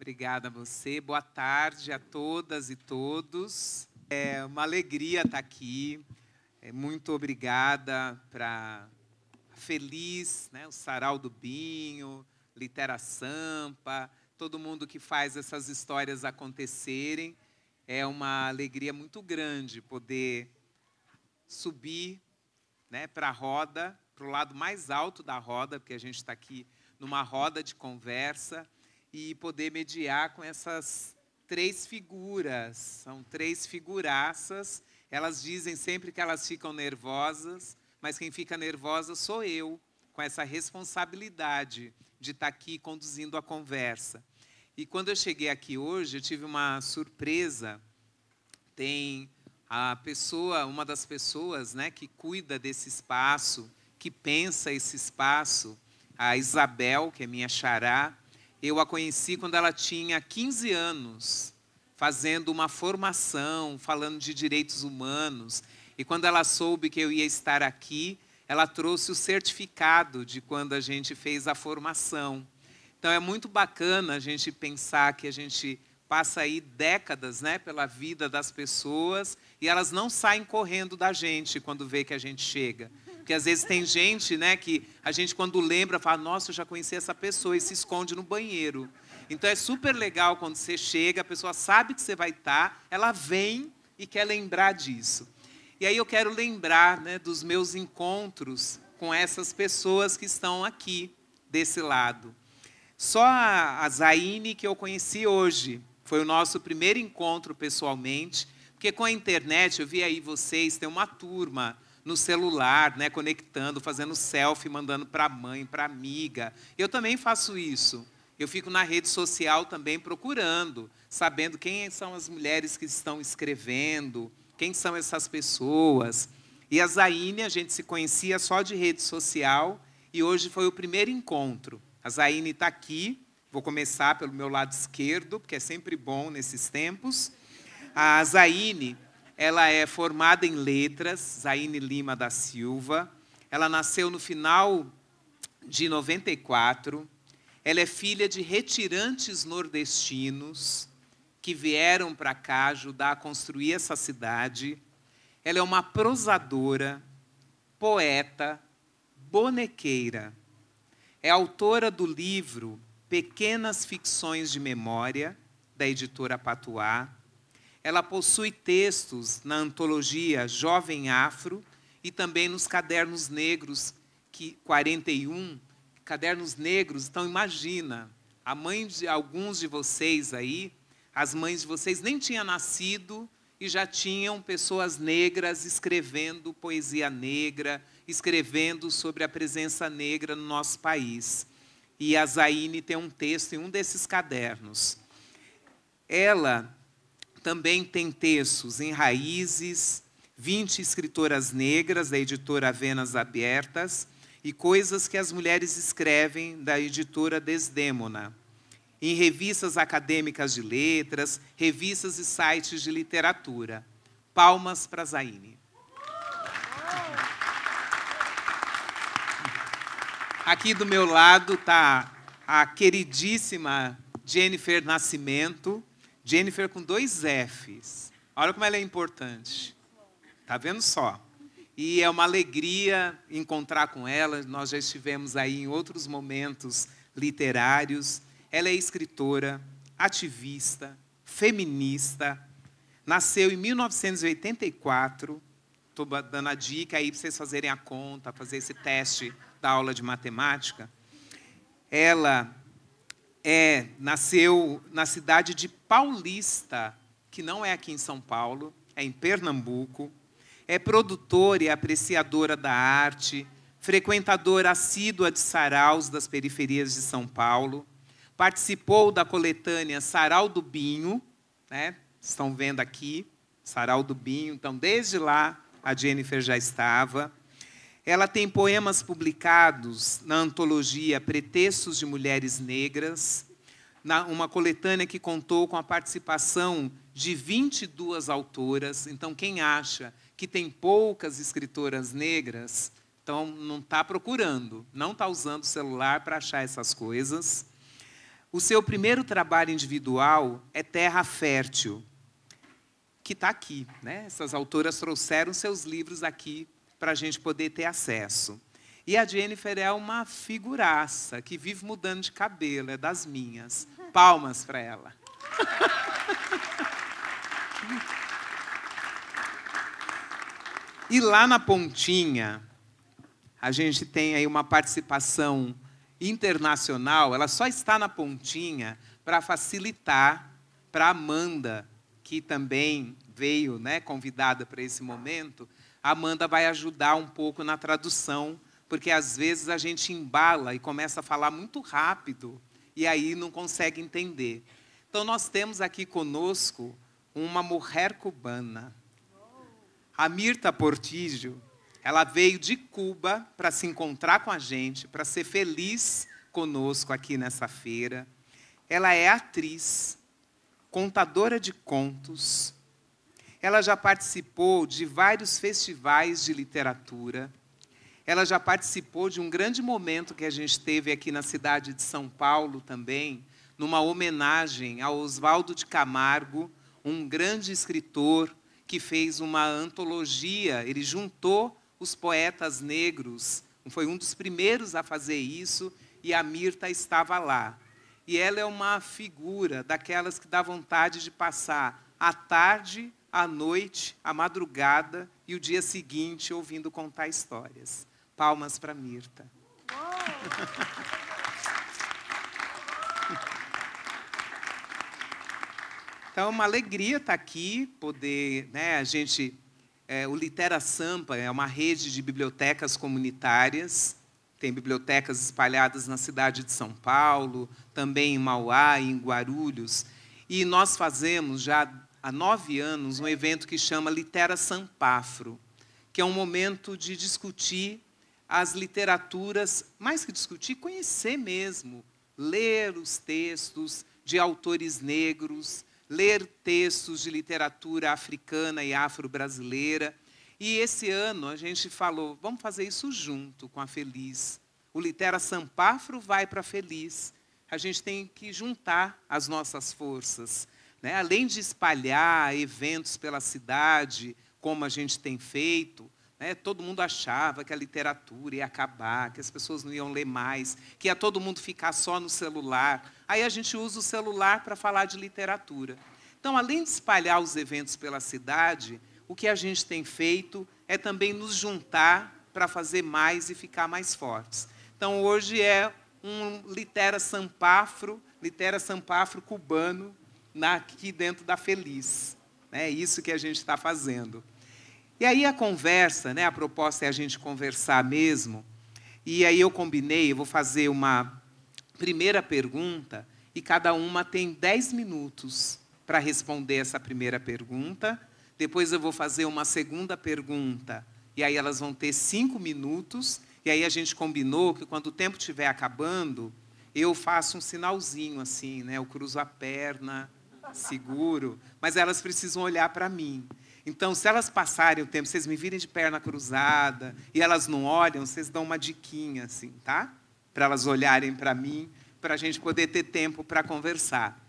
Obrigada a você. Boa tarde a todas e todos. É uma alegria estar aqui. Muito obrigada para Feliz, né, o Sarau do Binho, Litera Sampa, todo mundo que faz essas histórias acontecerem. É uma alegria muito grande poder subir, né, para a roda, para o lado mais alto da roda, porque a gente está aqui numa roda de conversa, e poder mediar com essas três figuras. São três figuraças. Elas dizem sempre que elas ficam nervosas, mas quem fica nervosa sou eu, com essa responsabilidade de estar aqui conduzindo a conversa. E quando eu cheguei aqui hoje, eu tive uma surpresa. Tem a pessoa, uma das pessoas, né, que cuida desse espaço, que pensa esse espaço, a Isabel, que é minha xará. Eu a conheci quando ela tinha 15 anos, fazendo uma formação, falando de direitos humanos. E quando ela soube que eu ia estar aqui, ela trouxe o certificado de quando a gente fez a formação. Então é muito bacana a gente pensar que a gente passa aí décadas, né, pela vida das pessoas e elas não saem correndo da gente quando vê que a gente chega. Porque às vezes tem gente, né, que a gente quando lembra fala, nossa, eu já conheci essa pessoa, e se esconde no banheiro. Então é super legal quando você chega, a pessoa sabe que você vai estar, ela vem e quer lembrar disso. E aí eu quero lembrar, né, dos meus encontros com essas pessoas que estão aqui, desse lado. Só a Zaine que eu conheci hoje, foi o nosso primeiro encontro pessoalmente, porque com a internet, eu vi aí vocês, tem uma turma no celular, né, conectando, fazendo selfie, mandando para a mãe, para a amiga. Eu também faço isso. Eu fico na rede social também procurando, sabendo quem são as mulheres que estão escrevendo, quem são essas pessoas. E a Zaine, a gente se conhecia só de rede social, e hoje foi o primeiro encontro. A Zaine está aqui, vou começar pelo meu lado esquerdo, porque é sempre bom nesses tempos. A Zaine, ela é formada em letras, Zaine Lima da Silva. Ela nasceu no final de 94. Ela é filha de retirantes nordestinos que vieram para cá ajudar a construir essa cidade. Ela é uma prosadora, poeta, bonequeira. É autora do livro Pequenas Ficções de Memória, da editora Patuá. Ela possui textos na antologia Jovem Afro e também nos Cadernos Negros, 41, Cadernos Negros. Então, imagina, a mãe de alguns de vocês aí, as mães de vocês nem tinham nascido e já tinham pessoas negras escrevendo poesia negra, escrevendo sobre a presença negra no nosso país. E a Zaine tem um texto em um desses cadernos. Ela também tem textos em Raízes, 20 escritoras negras, da editora Venas Abertas, e Coisas que as Mulheres Escrevem, da editora Desdêmona. Em revistas acadêmicas de letras, revistas e sites de literatura. Palmas para Zaine. Aqui do meu lado está a queridíssima Jennifer Nascimento. Jennifer com 2 Fs. Olha como ela é importante. Está vendo só? E é uma alegria encontrar com ela. Nós já estivemos aí em outros momentos literários. Ela é escritora, ativista, feminista. Nasceu em 1984. Estou dando a dica aí para vocês fazerem a conta, fazer esse teste da aula de matemática. Ela nasceu na cidade de Paulista, que não é aqui em São Paulo, é em Pernambuco. É produtora e apreciadora da arte, frequentadora assídua de saraus das periferias de São Paulo. Participou da coletânea Sarau do Binho, né? Estão vendo aqui, Sarau do Binho. Então, desde lá, a Jennifer já estava. Ela tem poemas publicados na antologia Pretextos de Mulheres Negras, uma coletânea que contou com a participação de 22 autoras. Então, quem acha que tem poucas escritoras negras, então não está procurando, não está usando o celular para achar essas coisas. O seu primeiro trabalho individual é Terra Fértil, que está aqui, né? Essas autoras trouxeram seus livros aqui para a gente poder ter acesso. E a Jennifer é uma figuraça, que vive mudando de cabelo, é das minhas. Palmas para ela. E lá na pontinha, a gente tem aí uma participação internacional, ela só está na pontinha para facilitar para a Amanda, que também veio, né, convidada para esse momento. A Amanda vai ajudar um pouco na tradução, porque às vezes a gente embala e começa a falar muito rápido, e aí não consegue entender. Então nós temos aqui conosco uma mulher cubana. A Mirta Portillo, ela veio de Cuba para se encontrar com a gente, para ser feliz conosco aqui nessa feira. Ela é atriz, contadora de contos. Ela já participou de vários festivais de literatura. Ela já participou de um grande momento que a gente teve aqui na cidade de São Paulo também, numa homenagem ao Oswaldo de Camargo, um grande escritor que fez uma antologia. Ele juntou os poetas negros, foi um dos primeiros a fazer isso, e a Mirta estava lá. E ela é uma figura daquelas que dá vontade de passar a tarde, a noite, a madrugada e o dia seguinte ouvindo contar histórias. Palmas para Mirta. Então, é uma alegria estar aqui, poder, né, a gente... o Litera Sampa é uma rede de bibliotecas comunitárias, tem bibliotecas espalhadas na cidade de São Paulo, também em Mauá e em Guarulhos, e nós fazemos já há 9 anos um evento que chama Litera Sampafro, que é um momento de discutir as literaturas, mais que discutir, conhecer mesmo, ler os textos de autores negros, ler textos de literatura africana e afro-brasileira. E esse ano a gente falou, vamos fazer isso junto com a Feliz. O Litera Sampafro vai para a Feliz. A gente tem que juntar as nossas forças, né? Além de espalhar eventos pela cidade, como a gente tem feito, né? Todo mundo achava que a literatura ia acabar, que as pessoas não iam ler mais, que ia todo mundo ficar só no celular. Aí a gente usa o celular para falar de literatura. Então, além de espalhar os eventos pela cidade, o que a gente tem feito é também nos juntar para fazer mais e ficar mais fortes. Então, hoje é um Litera Sampafro cubano, aqui dentro da Feliz. É isso que a gente está fazendo. E aí a conversa, né, a proposta é a gente conversar mesmo, e aí eu combinei, eu vou fazer uma primeira pergunta, e cada uma tem 10 minutos para responder essa primeira pergunta. Depois eu vou fazer uma segunda pergunta, e aí elas vão ter 5 minutos, e aí a gente combinou que quando o tempo estiver acabando, eu faço um sinalzinho assim, né? Eu cruzo a perna, seguro, mas elas precisam olhar para mim. Então, se elas passarem o tempo, vocês me virem de perna cruzada, e elas não olham, vocês dão uma diquinha assim, tá? Para elas olharem para mim, para a gente poder ter tempo para conversar.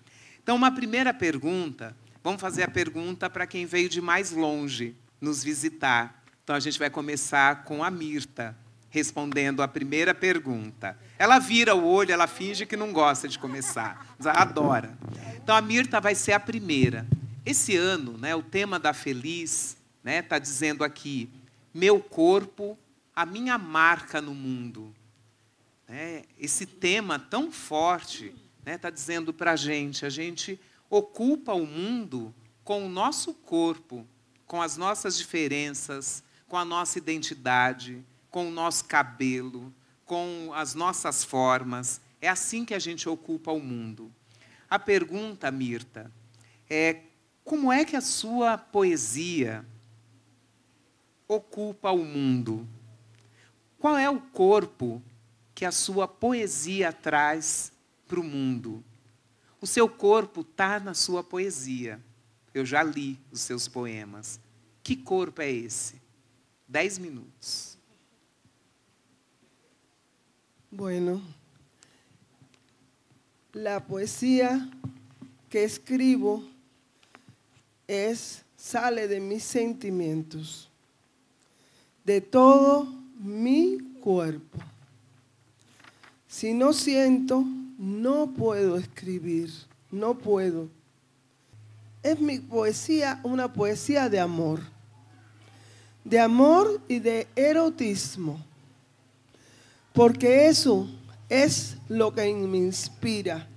Então, uma primeira pergunta, vamos fazer a pergunta para quem veio de mais longe nos visitar. Então, a gente vai começar com a Mirta, respondendo a primeira pergunta. Ela vira o olho, ela finge que não gosta de começar, mas ela adora. Então, a Mirta vai ser a primeira. Esse ano, né, o tema da Feliz, né, está dizendo aqui, meu corpo, a minha marca no mundo. Esse tema tão forte, está dizendo para a gente ocupa o mundo com o nosso corpo, com as nossas diferenças, com a nossa identidade, com o nosso cabelo, com as nossas formas. É assim que a gente ocupa o mundo. A pergunta, Mirta, é como é que a sua poesia ocupa o mundo? Qual é o corpo que a sua poesia traz para o mundo? O seu corpo está na sua poesia. Eu já li os seus poemas. Que corpo é esse? 10 minutos. Bueno, la poesía que escribo sale de mis sentimientos, de todo mi cuerpo. Si no siento, no puedo escribir, no puedo. Es mi poesía, una poesía de amor y de erotismo, porque eso es lo que me inspira.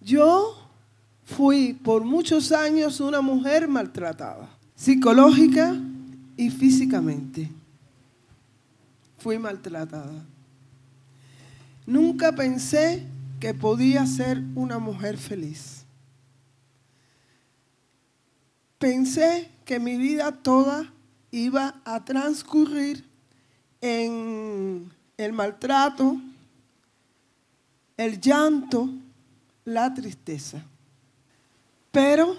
Yo fui por muchos años una mujer maltratada, psicológica y físicamente. Fui maltratada. Nunca pensé que podía ser una mujer feliz. Pensé que mi vida toda iba a transcurrir en el maltrato, el llanto, la tristeza. Pero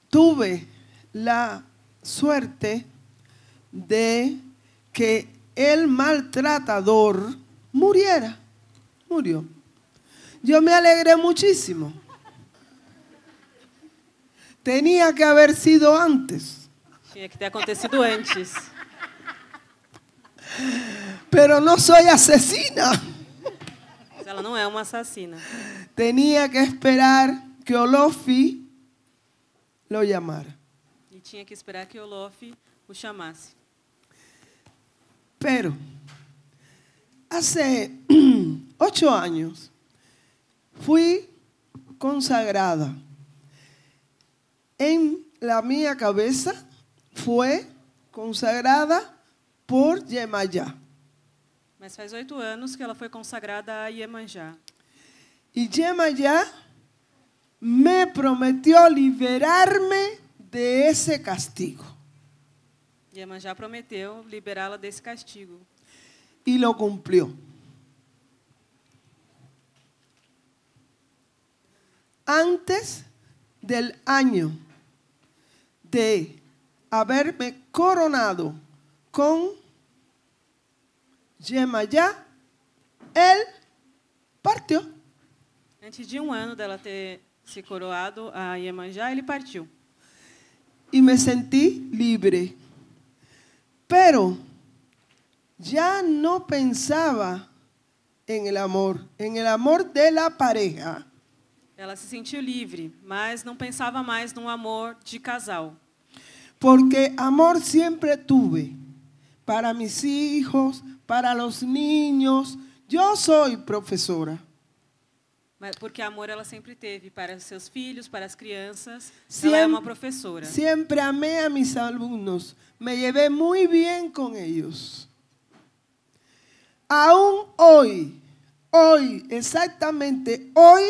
tuve la suerte de que el maltratador murió. Yo me alegré muchísimo. Tenía que haber sido antes. Tinha que ter acontecido antes. Pero no soy asesina. Mas ela não é uma assassina. Tenía que esperar que Olofi lo llamara. E tinha que esperar que Olof o chamasse. Pero hace 8 años fui consagrada. En la mía cabeza fue consagrada por Yemayá. Mas faz 8 anos que ela foi consagrada a Iemanjá. Y Yemayá me prometió liberarme de ese castigo. Iemanjá prometeu liberá-la desse castigo. Y lo cumplió. Antes del año de haberme coronado con Yemayá, él partió. Antes de 1 ano dela ter se coroado a Iemanjá, ele partiu. Y me sentí libre. Pero ya no pensaba en el amor de la pareja. Ela se sentiu livre, mas não pensava mais num amor de casal. Porque amor siempre tuve para mis hijos, para los niños. Yo soy profesora. Porque amor ela sempre teve para os seus filhos, para as crianças. Siempre, ela é uma professora. Siempre amé a mis alumnos. Me llevé muy bien con ellos. Aún hoy, exactamente hoy,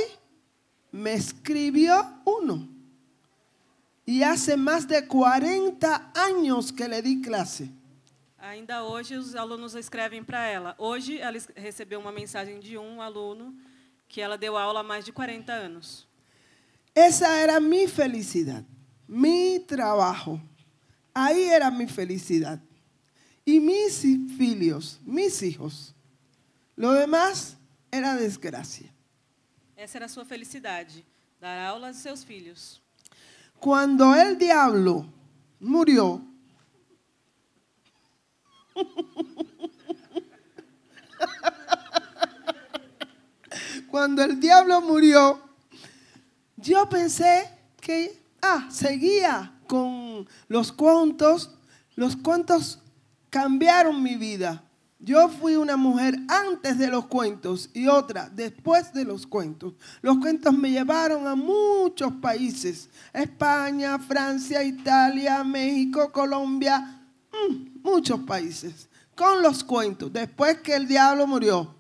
me escribió uno. Y hace más de 40 años que le di clase. Ainda hoje os alunos escrevem para ela. Hoje ela recebeu uma mensagem de um aluno que ela deu aula há mais de 40 anos. Esa era mi felicidad, mi trabajo. Ahí era mi felicidad. Y mis filhos, mis hijos. Lo demás era desgracia. Essa era a sua felicidade, dar aula aos seus filhos. Cuando el diablo murió, cuando el diablo murió, yo pensé que seguía con los cuentos. Los cuentos cambiaron mi vida. Yo fui una mujer antes de los cuentos y otra después de los cuentos. Los cuentos me llevaron a muchos países. España, Francia, Italia, México, Colombia. Muchos países. Con los cuentos. Después que el diablo murió.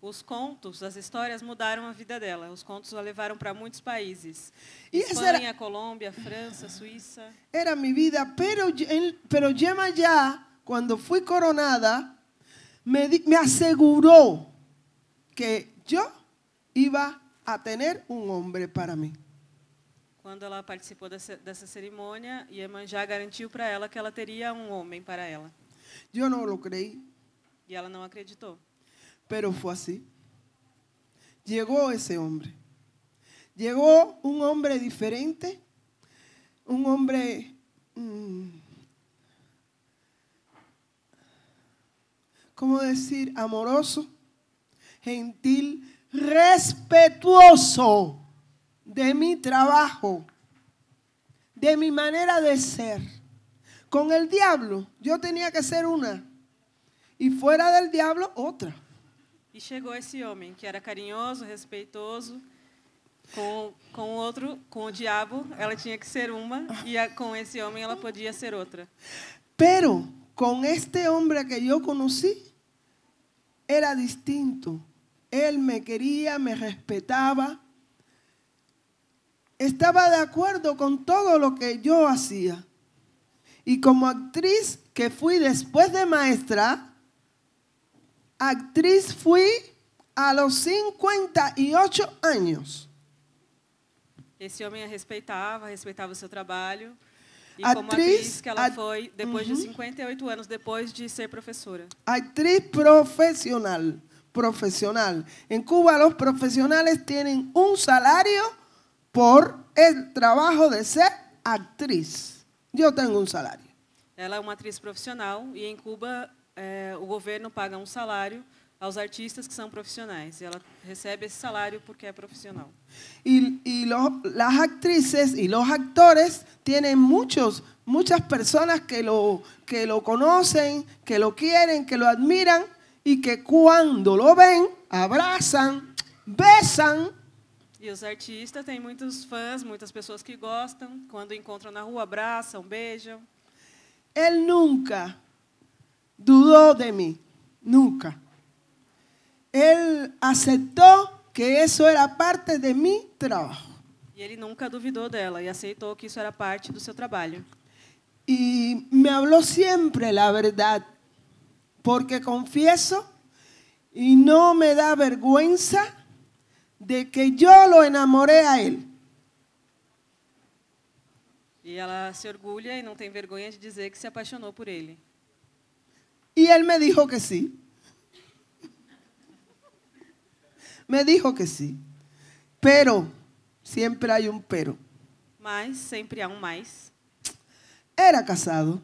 Os contos, as histórias mudaram a vida dela. Os contos a levaram para muitos países. E Espanha, Colômbia, França, Suíça. Era mi vida, pero Yemayá, cuando fui coronada, me aseguró que yo iba a tener un hombre para mí. Quando ela participou dessa cerimônia, Iemanjá garantiu para ela que ela teria um homem para ela. Yo no lo creí. E ela não acreditou. pero fue así. Llegó ese hombre. Llegó un hombre diferente, un hombre ¿cómo decir? Amoroso, gentil, respetuoso de mi trabajo, de mi manera de ser. Con el diablo yo tenía que ser una y fuera del diablo otra. E chegou esse homem que era carinhoso, respeitoso, com o diabo ela tinha que ser uma e com esse homem ela podia ser outra. Pero con este hombre que yo conocí era distinto. Él me quería, me respetaba, estaba de acuerdo con todo lo que yo hacía. Y como actriz que fui después de maestra, actriz fui a los 58 años. Esse homem a respeitava o seu trabalho. E Atriz, como atriz que ela foi depois de 58 anos depois de ser professora. Actriz profesional. En Cuba los profesionales tienen un salario por el trabajo de ser actriz. Yo tengo un salario. Ela é uma atriz profissional e em Cuba o governo paga um salário aos artistas que são profissionais. E ela recebe esse salário porque é profissional. Las actrices y los actores tienen muchas personas que lo conocen, que lo quieren, que lo admiran y que cuando lo ven, abrazan, besan. E os artistas têm muitos fãs, muitas pessoas que gostam. Quando encontram na rua, abraçam, beijam. Él nunca dudó de mí, nunca. Él aceptó que eso era parte de mi trabajo. E ele nunca duvidou dela e aceitou que isso era parte do seu trabalho. Y me habló siempre la verdad, porque confieso y no me da vergüenza de que yo lo enamoré a él. E ela se orgulha e não tem vergonha de dizer que se apaixonou por ele. Y él me dijo que sí. Me dijo que sí. Pero, siempre hay un pero. Mas sempre há um mais. Era casado.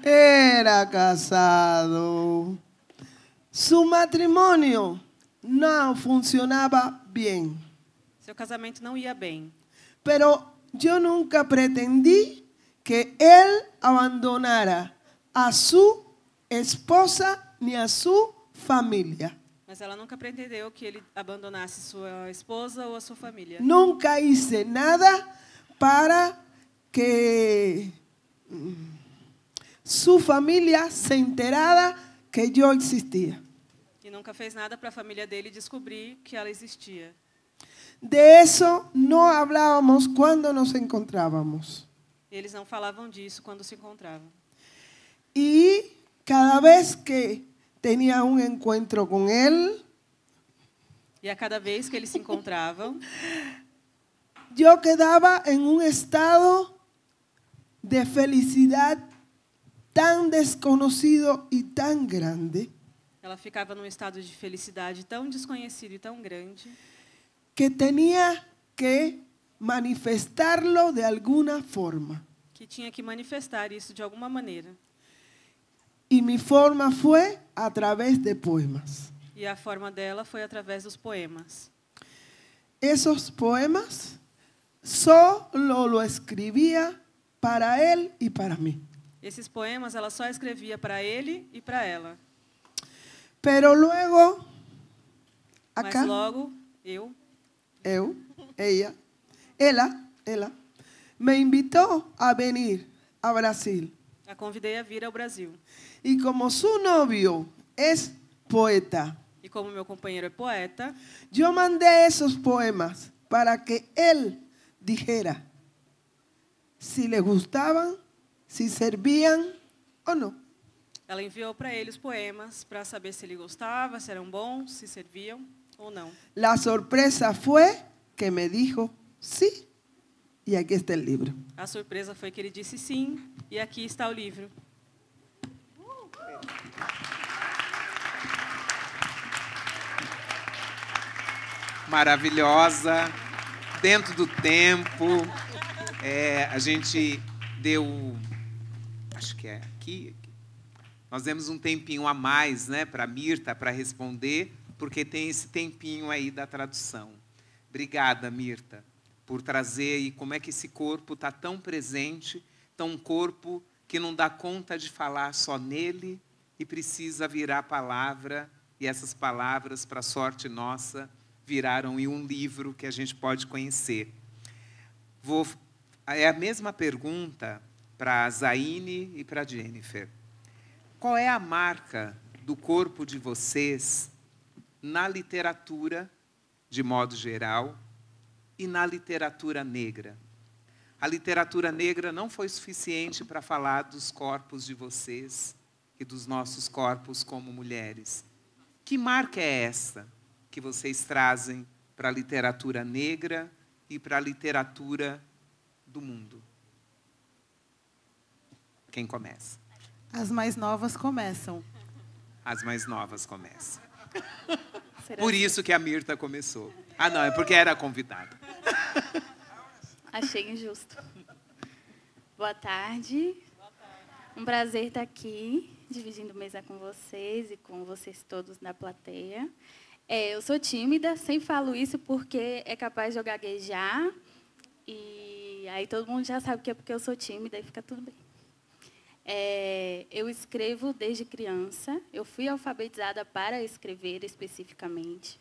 Era casado. Su matrimonio no funcionaba bien. Seu casamento não ia bem. Pero yo nunca pretendí que él abandonara a su esposa ni a su familia. Mas ela nunca pretendeu que ele abandonasse sua esposa ou a sua família. Nunca hice nada para que su familia se enterara que yo existía. E nunca fez nada para a família dele descobrir que ela existia. De eso no hablábamos cuando nos encontrábamos. Eles não falavam disso quando se encontravam. Y cada vez que tenía un encuentro con él, E a cada vez que eles se encontravam, yo quedaba en un estado de felicidad tan desconocido y tan grande ela ficava num estado de felicidade tão desconhecido e tão grande que tenía que manifestarlo de alguna forma. que tinha que manifestar isso de alguma maneira. Y mi forma fue a través de poemas. E a forma dela foi através dos poemas. Esos poemas solo lo escribía para él y para mí. Esses poemas ela só escrevia para ele e para ela. Pero luego, acá, Mas logo, ella, me invitó a venir a Brasil. a convidei a vir ao Brasil. Y como su novio es poeta, E como meu companheiro é poeta, yo mandé esos poemas para que él dijera si le gustaban, si servían o no. ela enviou para ele os poemas para saber se ele gostava, se eram bons, se serviam ou não. La sorpresa fue que me dijo sí, y aquí está el libro. A surpresa foi que ele disse sim, e aqui está o livro. maravilhosa, dentro do tempo. A gente deu, acho que é aqui, nós demos um tempinho a mais, né, para a Mirta, para responder, porque tem esse tempinho aí da tradução. Obrigada, Mirta, por trazer aí como é que esse corpo está tão presente, tão um corpo que não dá conta de falar só nele e precisa virar palavra, e essas palavras, para sorte nossa, viraram em um livro que a gente pode conhecer. É a mesma pergunta para a Zaine e para a Jennifer. Qual é a marca do corpo de vocês na literatura, de modo geral, e na literatura negra? A literatura negra não foi suficiente para falar dos corpos de vocês e dos nossos corpos como mulheres. Que marca é essa que vocês trazem para a literatura negra e para a literatura do mundo? Quem começa? As mais novas começam. As mais novas começam. Será Por isso que a Mirta começou. Ah, não, é porque era convidada. Achei injusto. Boa tarde. Um prazer estar aqui, dividindo mesa com vocês e com vocês todos da plateia. Eu sou tímida, sempre falo isso porque é capaz de eu gaguejar. E aí todo mundo já sabe que é porque eu sou tímida e fica tudo bem. Eu escrevo desde criança. Eu fui alfabetizada para escrever especificamente.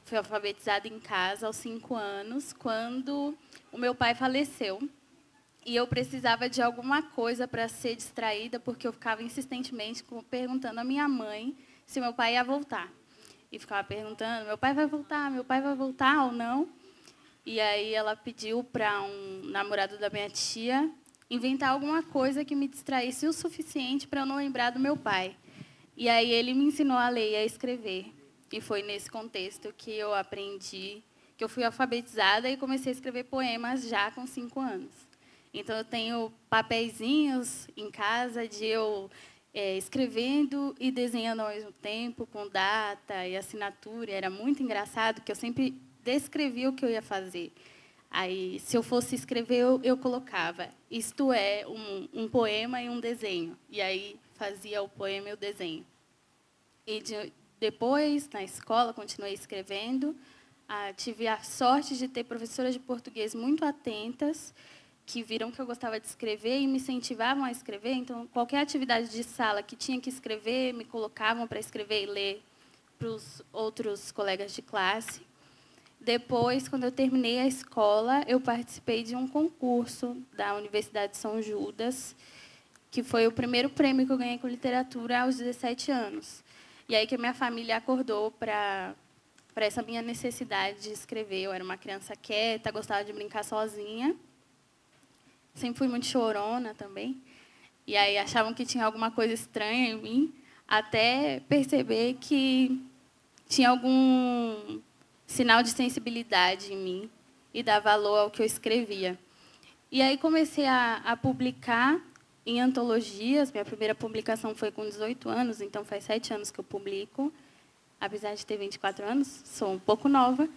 Fui alfabetizada em casa aos 5 anos, quando o meu pai faleceu. E eu precisava de alguma coisa para ser distraída, porque eu ficava insistentemente perguntando à minha mãe se meu pai ia voltar. E ficava perguntando, meu pai vai voltar ou não? E aí ela pediu para um namorado da minha tia inventar alguma coisa que me distraísse o suficiente para eu não lembrar do meu pai. E aí ele me ensinou a ler e a escrever. E foi nesse contexto que eu aprendi, que eu fui alfabetizada e comecei a escrever poemas já com 5 anos. Então, eu tenho papeizinhos em casa de eu escrevendo e desenhando ao mesmo tempo, com data e assinatura. Era muito engraçado, que eu sempre descrevia o que eu ia fazer. Aí, se eu fosse escrever, eu colocava, isto é, um poema e um desenho. E aí, fazia o poema e o desenho. E depois, na escola, continuei escrevendo. Tive a sorte de ter professoras de português muito atentas, que viram que eu gostava de escrever e me incentivavam a escrever. Então, qualquer atividade de sala que tinha que escrever, me colocavam para escrever e ler para os outros colegas de classe. Depois, quando eu terminei a escola, eu participei de um concurso da Universidade de São Judas, que foi o primeiro prêmio que eu ganhei com literatura aos 17 anos. E aí que a minha família acordou para essa minha necessidade de escrever. Eu era uma criança quieta, gostava de brincar sozinha. Sempre fui muito chorona também. E aí achavam que tinha alguma coisa estranha em mim, até perceber que tinha algum sinal de sensibilidade em mim e dar valor ao que eu escrevia. E aí comecei a publicar em antologias. Minha primeira publicação foi com 18 anos, então faz 7 anos que eu publico. Apesar de ter 24 anos, sou um pouco nova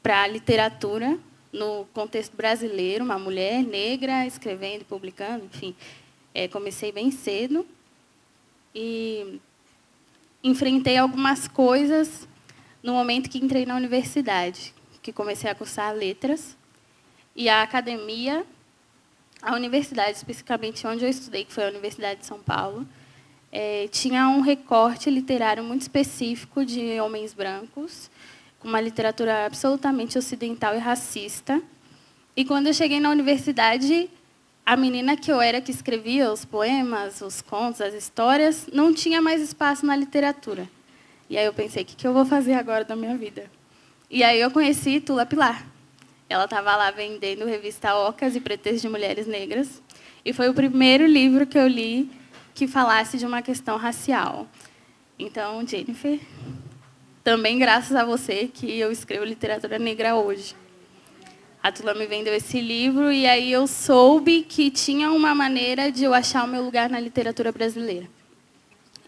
para a literatura, no contexto brasileiro, uma mulher negra escrevendo e publicando, enfim. Comecei bem cedo e enfrentei algumas coisas no momento que entrei na universidade, que comecei a cursar letras. E a academia, a universidade, especificamente onde eu estudei, que foi a Universidade de São Paulo, tinha um recorte literário muito específico de homens brancos, com uma literatura absolutamente ocidental e racista. E, quando eu cheguei na universidade, a menina que eu era, que escrevia os poemas, os contos, as histórias, não tinha mais espaço na literatura. E aí eu pensei, o que eu vou fazer agora da minha vida? E aí eu conheci Tula Pilar. Ela estava lá vendendo revista Ocas e Pretextos de Mulheres Negras. E foi o primeiro livro que eu li que falasse de uma questão racial. Então, Jennifer, também graças a você que eu escrevo literatura negra hoje. A Tula me vendeu esse livro e aí eu soube que tinha uma maneira de eu achar o meu lugar na literatura brasileira.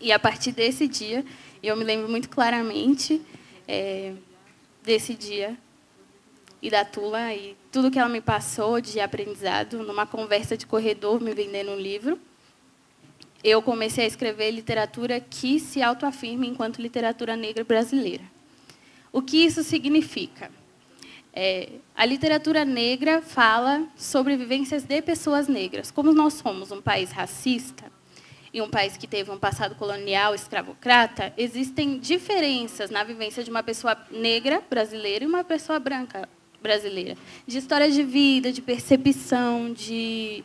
E, a partir desse dia, eu me lembro muito claramente desse dia, e da Tula, e tudo que ela me passou de aprendizado, numa conversa de corredor, me vendendo um livro, eu comecei a escrever literatura que se autoafirma enquanto literatura negra brasileira. O que isso significa? A literatura negra fala sobre vivências de pessoas negras. Como nós somos um país racista e um país que teve um passado colonial escravocrata, existem diferenças na vivência de uma pessoa negra brasileira e uma pessoa branca brasileira, de história de vida, de percepção, de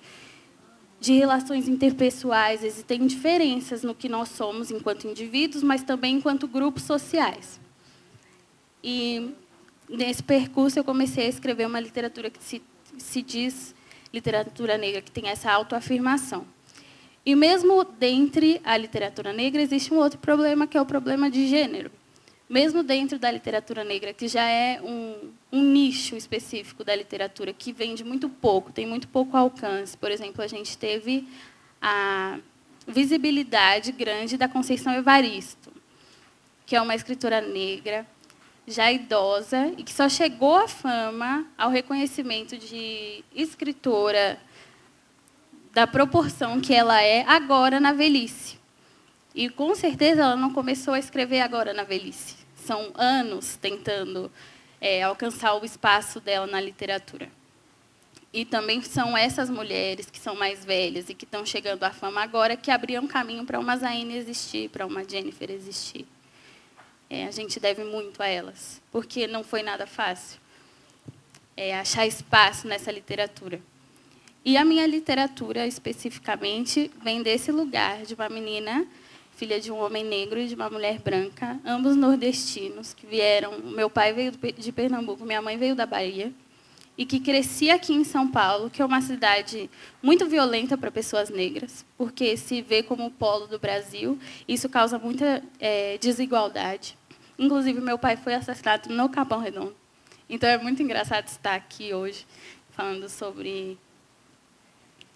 relações interpessoais. Existem diferenças no que nós somos enquanto indivíduos, mas também enquanto grupos sociais. E nesse percurso eu comecei a escrever uma literatura que se diz literatura negra, que tem essa autoafirmação. E mesmo dentre a literatura negra existe um outro problema, que é o problema de gênero. Mesmo dentro da literatura negra, que já é um nicho específico da literatura, que vende muito pouco, tem muito pouco alcance. Por exemplo, a gente teve a visibilidade grande da Conceição Evaristo, que é uma escritora negra, já idosa, e que só chegou à fama, ao reconhecimento de escritora da proporção que ela é agora na velhice. E, com certeza, ela não começou a escrever agora na velhice. São anos tentando alcançar o espaço dela na literatura. E também são essas mulheres que são mais velhas e que estão chegando à fama agora que abriam caminho para uma Zaine existir, para uma Jennifer existir. A gente deve muito a elas, porque não foi nada fácil achar espaço nessa literatura. E a minha literatura, especificamente, vem desse lugar, de uma menina, filha de um homem negro e de uma mulher branca, ambos nordestinos, que vieram... Meu pai veio de Pernambuco, minha mãe veio da Bahia, e que cresci aqui em São Paulo, que é uma cidade muito violenta para pessoas negras, porque se vê como o polo do Brasil, isso causa muita desigualdade. Inclusive, meu pai foi assassinado no Capão Redondo. Então, é muito engraçado estar aqui hoje, falando sobre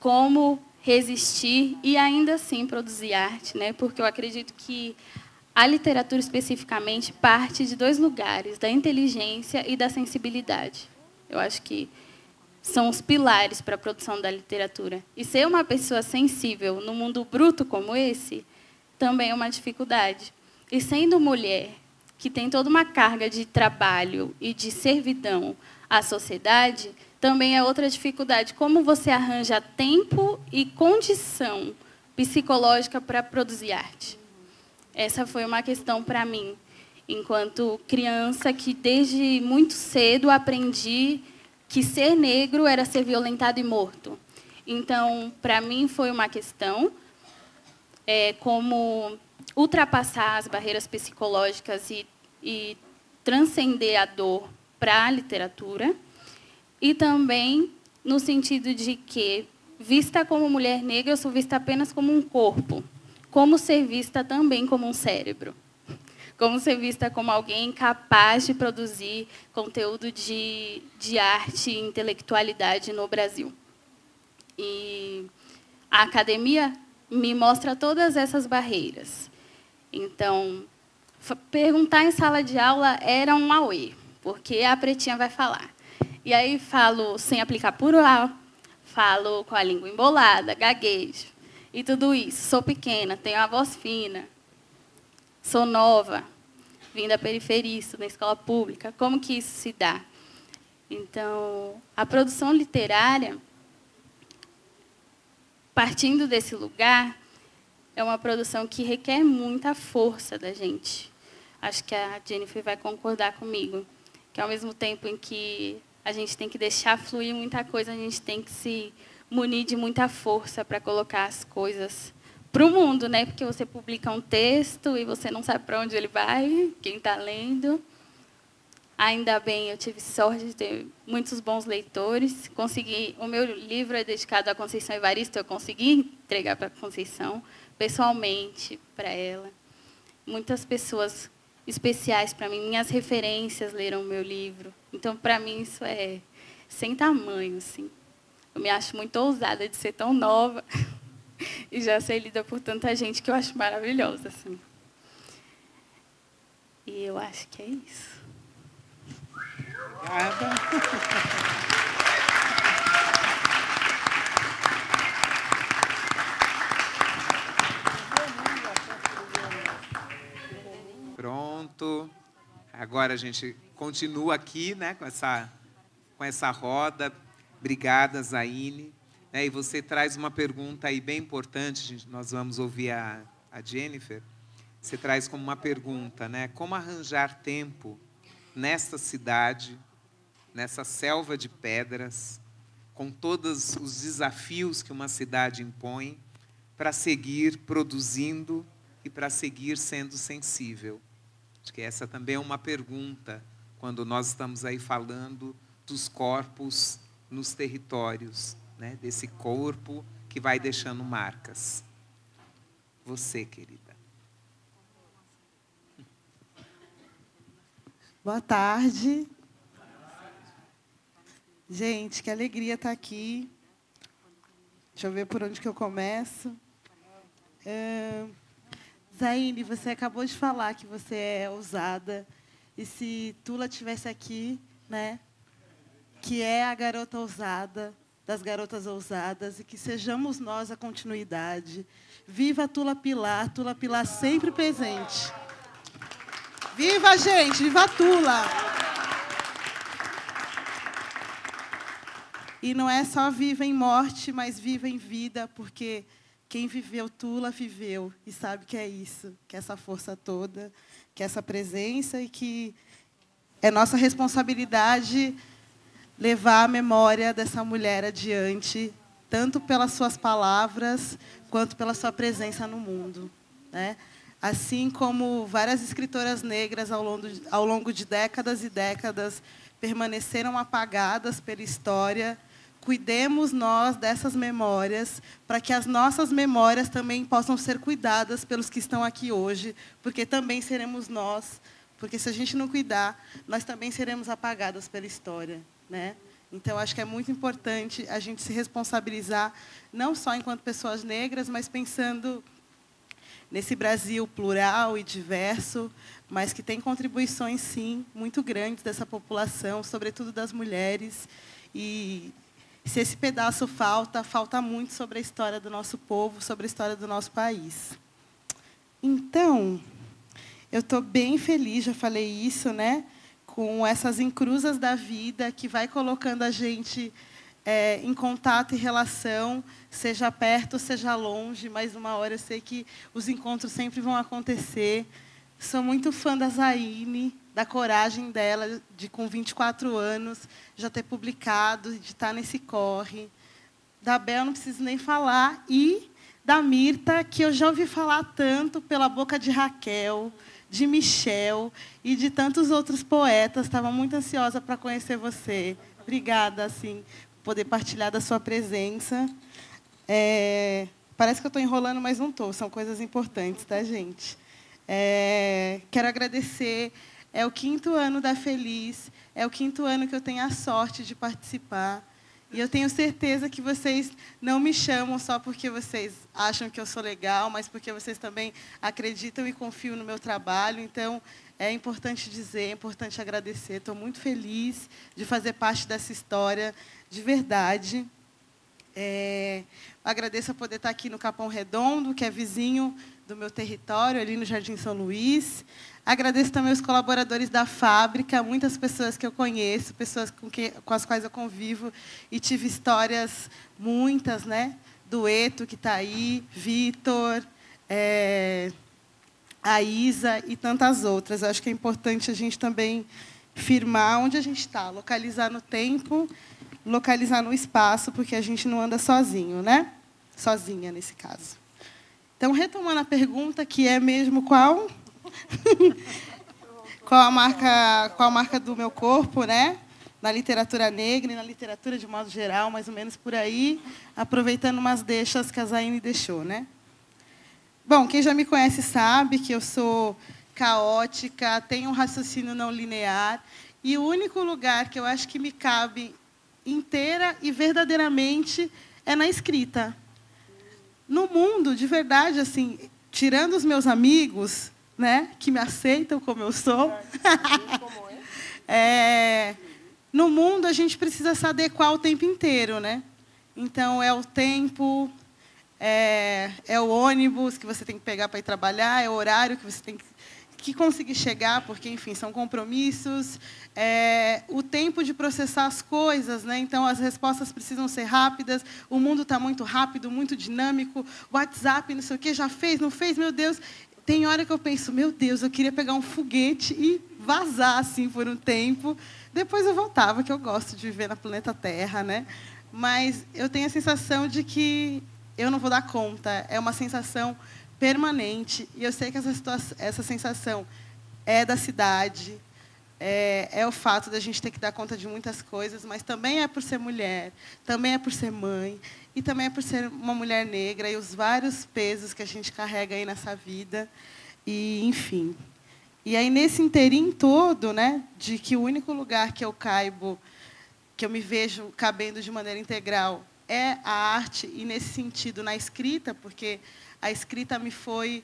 como resistir e, ainda assim, produzir arte, né? Porque eu acredito que a literatura, especificamente, parte de dois lugares, da inteligência e da sensibilidade. Eu acho que são os pilares para a produção da literatura. E ser uma pessoa sensível num mundo bruto como esse também é uma dificuldade. E, sendo mulher, que tem toda uma carga de trabalho e de servidão à sociedade, também é outra dificuldade. Como você arranja tempo e condição psicológica para produzir arte? Essa foi uma questão para mim, enquanto criança, que desde muito cedo aprendi que ser negro era ser violentado e morto. Então, para mim, foi uma questão como ultrapassar as barreiras psicológicas e transcender a dor para a literatura, e também no sentido de que, vista como mulher negra, eu sou vista apenas como um corpo, como ser vista também como um cérebro, como ser vista como alguém capaz de produzir conteúdo de arte e intelectualidade no Brasil. E a academia me mostra todas essas barreiras. Então, perguntar em sala de aula era um auê, porque a pretinha vai falar. E aí falo sem aplicar plural, falo com a língua embolada, gaguejo, e tudo isso. Sou pequena, tenho a voz fina, sou nova, vim da periferia, estudo na escola pública. Como que isso se dá? Então, a produção literária, partindo desse lugar, é uma produção que requer muita força da gente. Acho que a Jennifer vai concordar comigo, que, ao mesmo tempo em que a gente tem que deixar fluir muita coisa, a gente tem que se munir de muita força para colocar as coisas para o mundo, né? Porque você publica um texto e você não sabe para onde ele vai, quem está lendo. Ainda bem, eu tive sorte de ter muitos bons leitores. O meu livro é dedicado à Conceição Evaristo, eu consegui entregar para a Conceição, pessoalmente, para ela. Muitas pessoas especiais para mim, minhas referências leram o meu livro. Então, para mim, isso é sem tamanho, assim. Eu me acho muito ousada de ser tão nova e já ser lida por tanta gente, que eu acho maravilhosa, assim. E eu acho que é isso. Pronto. Agora a gente continua aqui, né, com essa roda. Obrigada, Zaine. E você traz uma pergunta aí bem importante, nós vamos ouvir a Jennifer. Você traz como uma pergunta, né? Como arranjar tempo nesta cidade, nessa selva de pedras, com todos os desafios que uma cidade impõe, para seguir produzindo e para seguir sendo sensível? Acho que essa também é uma pergunta, quando nós estamos aí falando dos corpos nos territórios, né? Desse corpo que vai deixando marcas. Você, querida. Boa tarde. Gente, que alegria estar aqui. Deixa eu ver por onde que eu começo. Zaine, você acabou de falar que você é ousada. E se Tula estivesse aqui, né? Que é a garota ousada, das garotas ousadas, e que sejamos nós a continuidade. Viva a Tula Pilar sempre presente. Viva, gente! Viva a Tula! E não é só viva em morte, mas viva em vida, porque quem viveu Tula viveu e sabe que é isso, que é essa força toda, que é essa presença e que é nossa responsabilidade levar a memória dessa mulher adiante, tanto pelas suas palavras, quanto pela sua presença no mundo, né? Assim como várias escritoras negras, ao longo de décadas e décadas, permaneceram apagadas pela história, cuidemos nós dessas memórias, para que as nossas memórias também possam ser cuidadas pelos que estão aqui hoje, porque também seremos nós, porque se a gente não cuidar, nós também seremos apagadas pela história, né? Então, acho que é muito importante a gente se responsabilizar, não só enquanto pessoas negras, mas pensando nesse Brasil plural e diverso, mas que tem contribuições, sim, muito grandes dessa população, sobretudo das mulheres. E se esse pedaço falta muito sobre a história do nosso povo, sobre a história do nosso país. Então, eu estou bem feliz, já falei isso, né? Com essas encruzas da vida que vai colocando a gente em contato e relação, seja perto, seja longe, mas uma hora eu sei que os encontros sempre vão acontecer. Sou muito fã da Zaine, da coragem dela, de com 24 anos, já ter publicado, de estar nesse corre. Da Bel não preciso nem falar, e da Mirta, que eu já ouvi falar tanto pela boca de Raquel, de Michel e de tantos outros poetas. Estava muito ansiosa para conhecer você. Obrigada, assim, por poder partilhar da sua presença. Parece que eu estou enrolando, mas não estou. São coisas importantes, tá, gente? Quero agradecer. É o 5º ano da Feliz. É o 5º ano que eu tenho a sorte de participar. E eu tenho certeza que vocês não me chamam só porque vocês acham que eu sou legal, mas porque vocês também acreditam e confiam no meu trabalho. Então, é importante dizer, é importante agradecer. Estou muito feliz de fazer parte dessa história, de verdade. Agradeço a poder estar aqui no Capão Redondo, que é vizinho do meu território, ali no Jardim São Luís. Agradeço também os colaboradores da fábrica, muitas pessoas que eu conheço, pessoas com as quais eu convivo e tive histórias muitas, né? Dueto, que está aí, Vitor, a Isa e tantas outras. Eu acho que é importante a gente também firmar onde a gente está, localizar no tempo, localizar no espaço, porque a gente não anda sozinho, né? Sozinha, nesse caso. Então, retomando a pergunta, que é mesmo qual? Qual a marca do meu corpo, né? Na literatura negra e na literatura de modo geral, mais ou menos por aí, aproveitando umas deixas que a Zaine deixou, né? Bom, quem já me conhece sabe que eu sou caótica, tenho um raciocínio não linear, e o único lugar que eu acho que me cabe inteira e verdadeiramente é na escrita. No mundo, de verdade, assim, tirando os meus amigos, né, que me aceitam como eu sou, no mundo a gente precisa se adequar o tempo inteiro, né? Então, é o tempo, é o ônibus que você tem que pegar para ir trabalhar, é o horário que você tem que conseguir chegar, porque, enfim, são compromissos, o tempo de processar as coisas, né? Então, as respostas precisam ser rápidas, o mundo está muito rápido, muito dinâmico, WhatsApp, não sei o quê, já fez, não fez, meu Deus. Tem hora que eu penso, meu Deus, eu queria pegar um foguete e vazar, assim, por um tempo. Depois eu voltava, que eu gosto de viver no planeta Terra, né? Mas eu tenho a sensação de que eu não vou dar conta. É uma sensação permanente. E eu sei que essa sensação é da cidade, é o fato da gente ter que dar conta de muitas coisas, mas também é por ser mulher, também é por ser mãe, e também é por ser uma mulher negra, e os vários pesos que a gente carrega aí nessa vida. E, enfim. E aí, nesse inteirinho todo, né, de que o único lugar que eu caibo, que eu me vejo cabendo de maneira integral, é a arte, e, nesse sentido, na escrita, porque a escrita me foi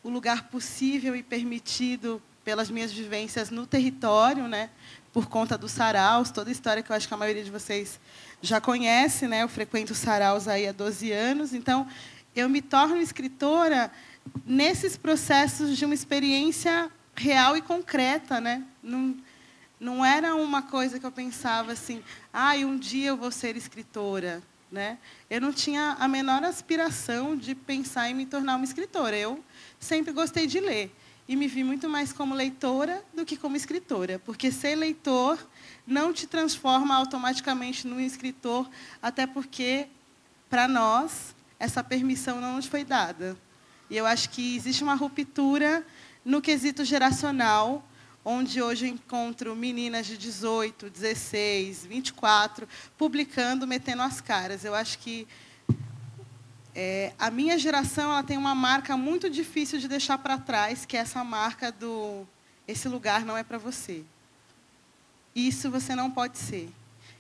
o lugar possível e permitido pelas minhas vivências no território, né, por conta dos saraus, toda a história que eu acho que a maioria de vocês já conhece, né? Eu frequento saraus aí há 12 anos, então eu me torno escritora nesses processos de uma experiência real e concreta, né? Não era uma coisa que eu pensava assim, um dia eu vou ser escritora, né? Eu não tinha a menor aspiração de pensar em me tornar uma escritora. Eu sempre gostei de ler. E me vi muito mais como leitora do que como escritora. Porque ser leitor não te transforma automaticamente num escritor, até porque, para nós, essa permissão não nos foi dada. E eu acho que existe uma ruptura no quesito geracional, onde hoje eu encontro meninas de 18, 16, 24, publicando, metendo as caras. Eu acho que a minha geração ela tem uma marca muito difícil de deixar para trás, que é essa marca do esse lugar não é para você. Isso você não pode ser.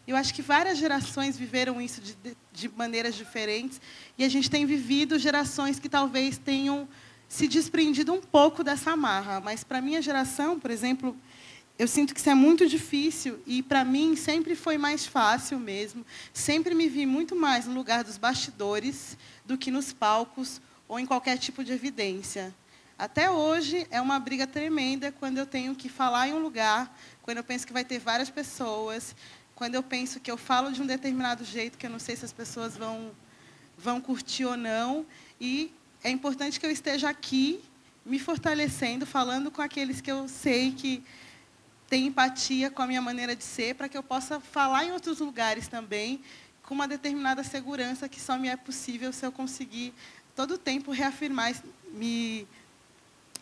Eu acho que várias gerações viveram isso de maneiras diferentes, e a gente tem vivido gerações que talvez tenham se desprendido um pouco dessa amarra. Mas, para a minha geração, por exemplo, eu sinto que isso é muito difícil, e, para mim, sempre foi mais fácil mesmo. Sempre me vi muito mais no lugar dos bastidores do que nos palcos ou em qualquer tipo de evidência. Até hoje, é uma briga tremenda quando eu tenho que falar em um lugar, quando eu penso que vai ter várias pessoas, quando eu penso que eu falo de um determinado jeito, que eu não sei se as pessoas vão curtir ou não. E é importante que eu esteja aqui, me fortalecendo, falando com aqueles que eu sei que têm empatia com a minha maneira de ser, para que eu possa falar em outros lugares também, com uma determinada segurança que só me é possível se eu conseguir, todo o tempo, reafirmar, me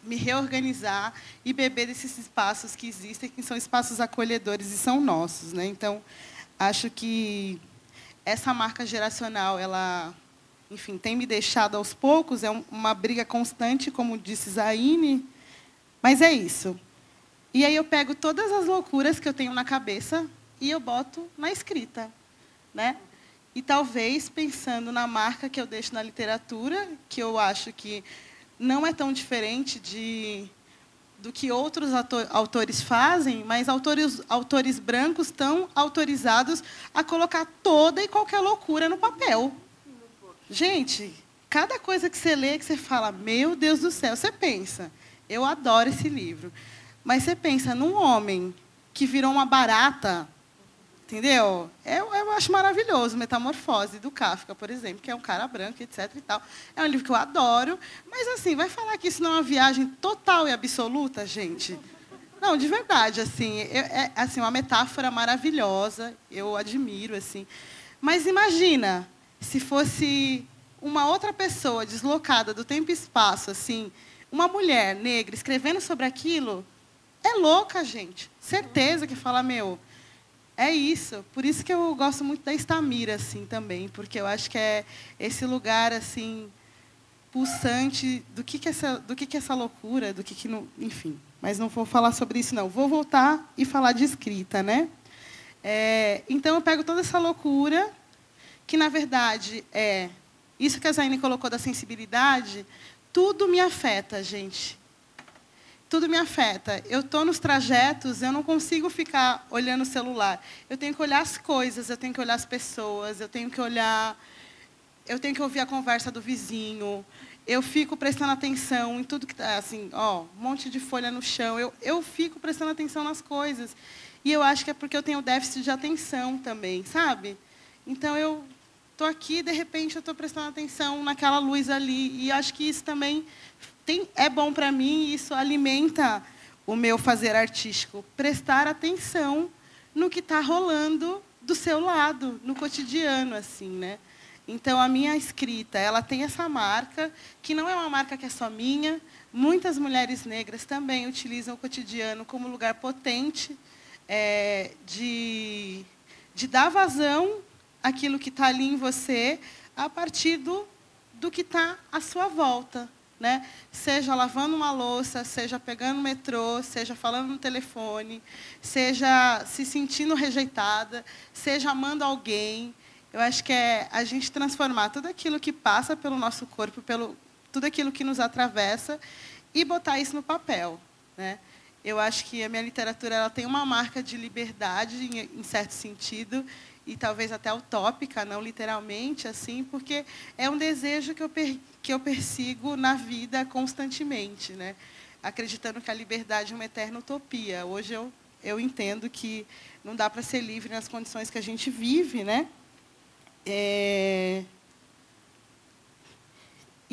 reorganizar e beber desses espaços que existem, que são espaços acolhedores e são nossos, né? Então, acho que essa marca geracional, ela, enfim, tem me deixado aos poucos, é uma briga constante, como disse Zaine, mas é isso. E aí eu pego todas as loucuras que eu tenho na cabeça e eu boto na escrita, né? E talvez pensando na marca que eu deixo na literatura, que eu acho que não é tão diferente do que outros autores fazem, mas autores brancos estão autorizados a colocar toda e qualquer loucura no papel. Gente, cada coisa que você lê, que você fala, meu Deus do céu, você pensa, eu adoro esse livro, mas você pensa num homem que virou uma barata, entendeu? Eu acho maravilhoso, Metamorfose, do Kafka, por exemplo, que é um cara branco, etc. e tal. É um livro que eu adoro, mas, assim, vai falar que isso não é uma viagem total e absoluta, gente? Não, de verdade, assim, é assim, uma metáfora maravilhosa, eu admiro, assim. Mas imagina se fosse uma outra pessoa deslocada do tempo e espaço, assim, uma mulher negra escrevendo sobre aquilo, é louca, gente. Certeza que fala, meu... É isso, por isso que eu gosto muito da Estamira, assim, também, porque eu acho que é esse lugar, assim, pulsante do que é essa loucura, do que não... Enfim, mas não vou falar sobre isso, não. Vou voltar e falar de escrita, né? Então, eu pego toda essa loucura, que, na verdade, isso que a Zaine colocou da sensibilidade, tudo me afeta, gente. tudo me afeta. Eu estou nos trajetos, eu não consigo ficar olhando o celular. Eu tenho que olhar as coisas, eu tenho que olhar as pessoas, eu tenho que ouvir a conversa do vizinho. Eu fico prestando atenção em tudo que está, assim, ó, um monte de folha no chão. Eu fico prestando atenção nas coisas. E eu acho que é porque eu tenho déficit de atenção também, sabe? Então, eu estou aqui, de repente, eu estou prestando atenção naquela luz ali. E acho que isso também é bom para mim, e isso alimenta o meu fazer artístico. Prestar atenção no que está rolando do seu lado, no cotidiano, assim, né? Então, a minha escrita, ela tem essa marca, que não é uma marca que é só minha. Muitas mulheres negras também utilizam o cotidiano como lugar potente de dar vazão àquilo que está ali em você a partir do que está à sua volta, né? Seja lavando uma louça, seja pegando o metrô, seja falando no telefone, seja se sentindo rejeitada, seja amando alguém. Eu acho que é a gente transformar tudo aquilo que passa pelo nosso corpo, tudo aquilo que nos atravessa, e botar isso no papel, né? Eu acho que a minha literatura ela tem uma marca de liberdade, em certo sentido, e talvez até utópica, não literalmente, assim, porque é um desejo que eu persigo na vida constantemente, né? Acreditando que a liberdade é uma eterna utopia. Hoje eu entendo que não dá para ser livre nas condições que a gente vive, né? E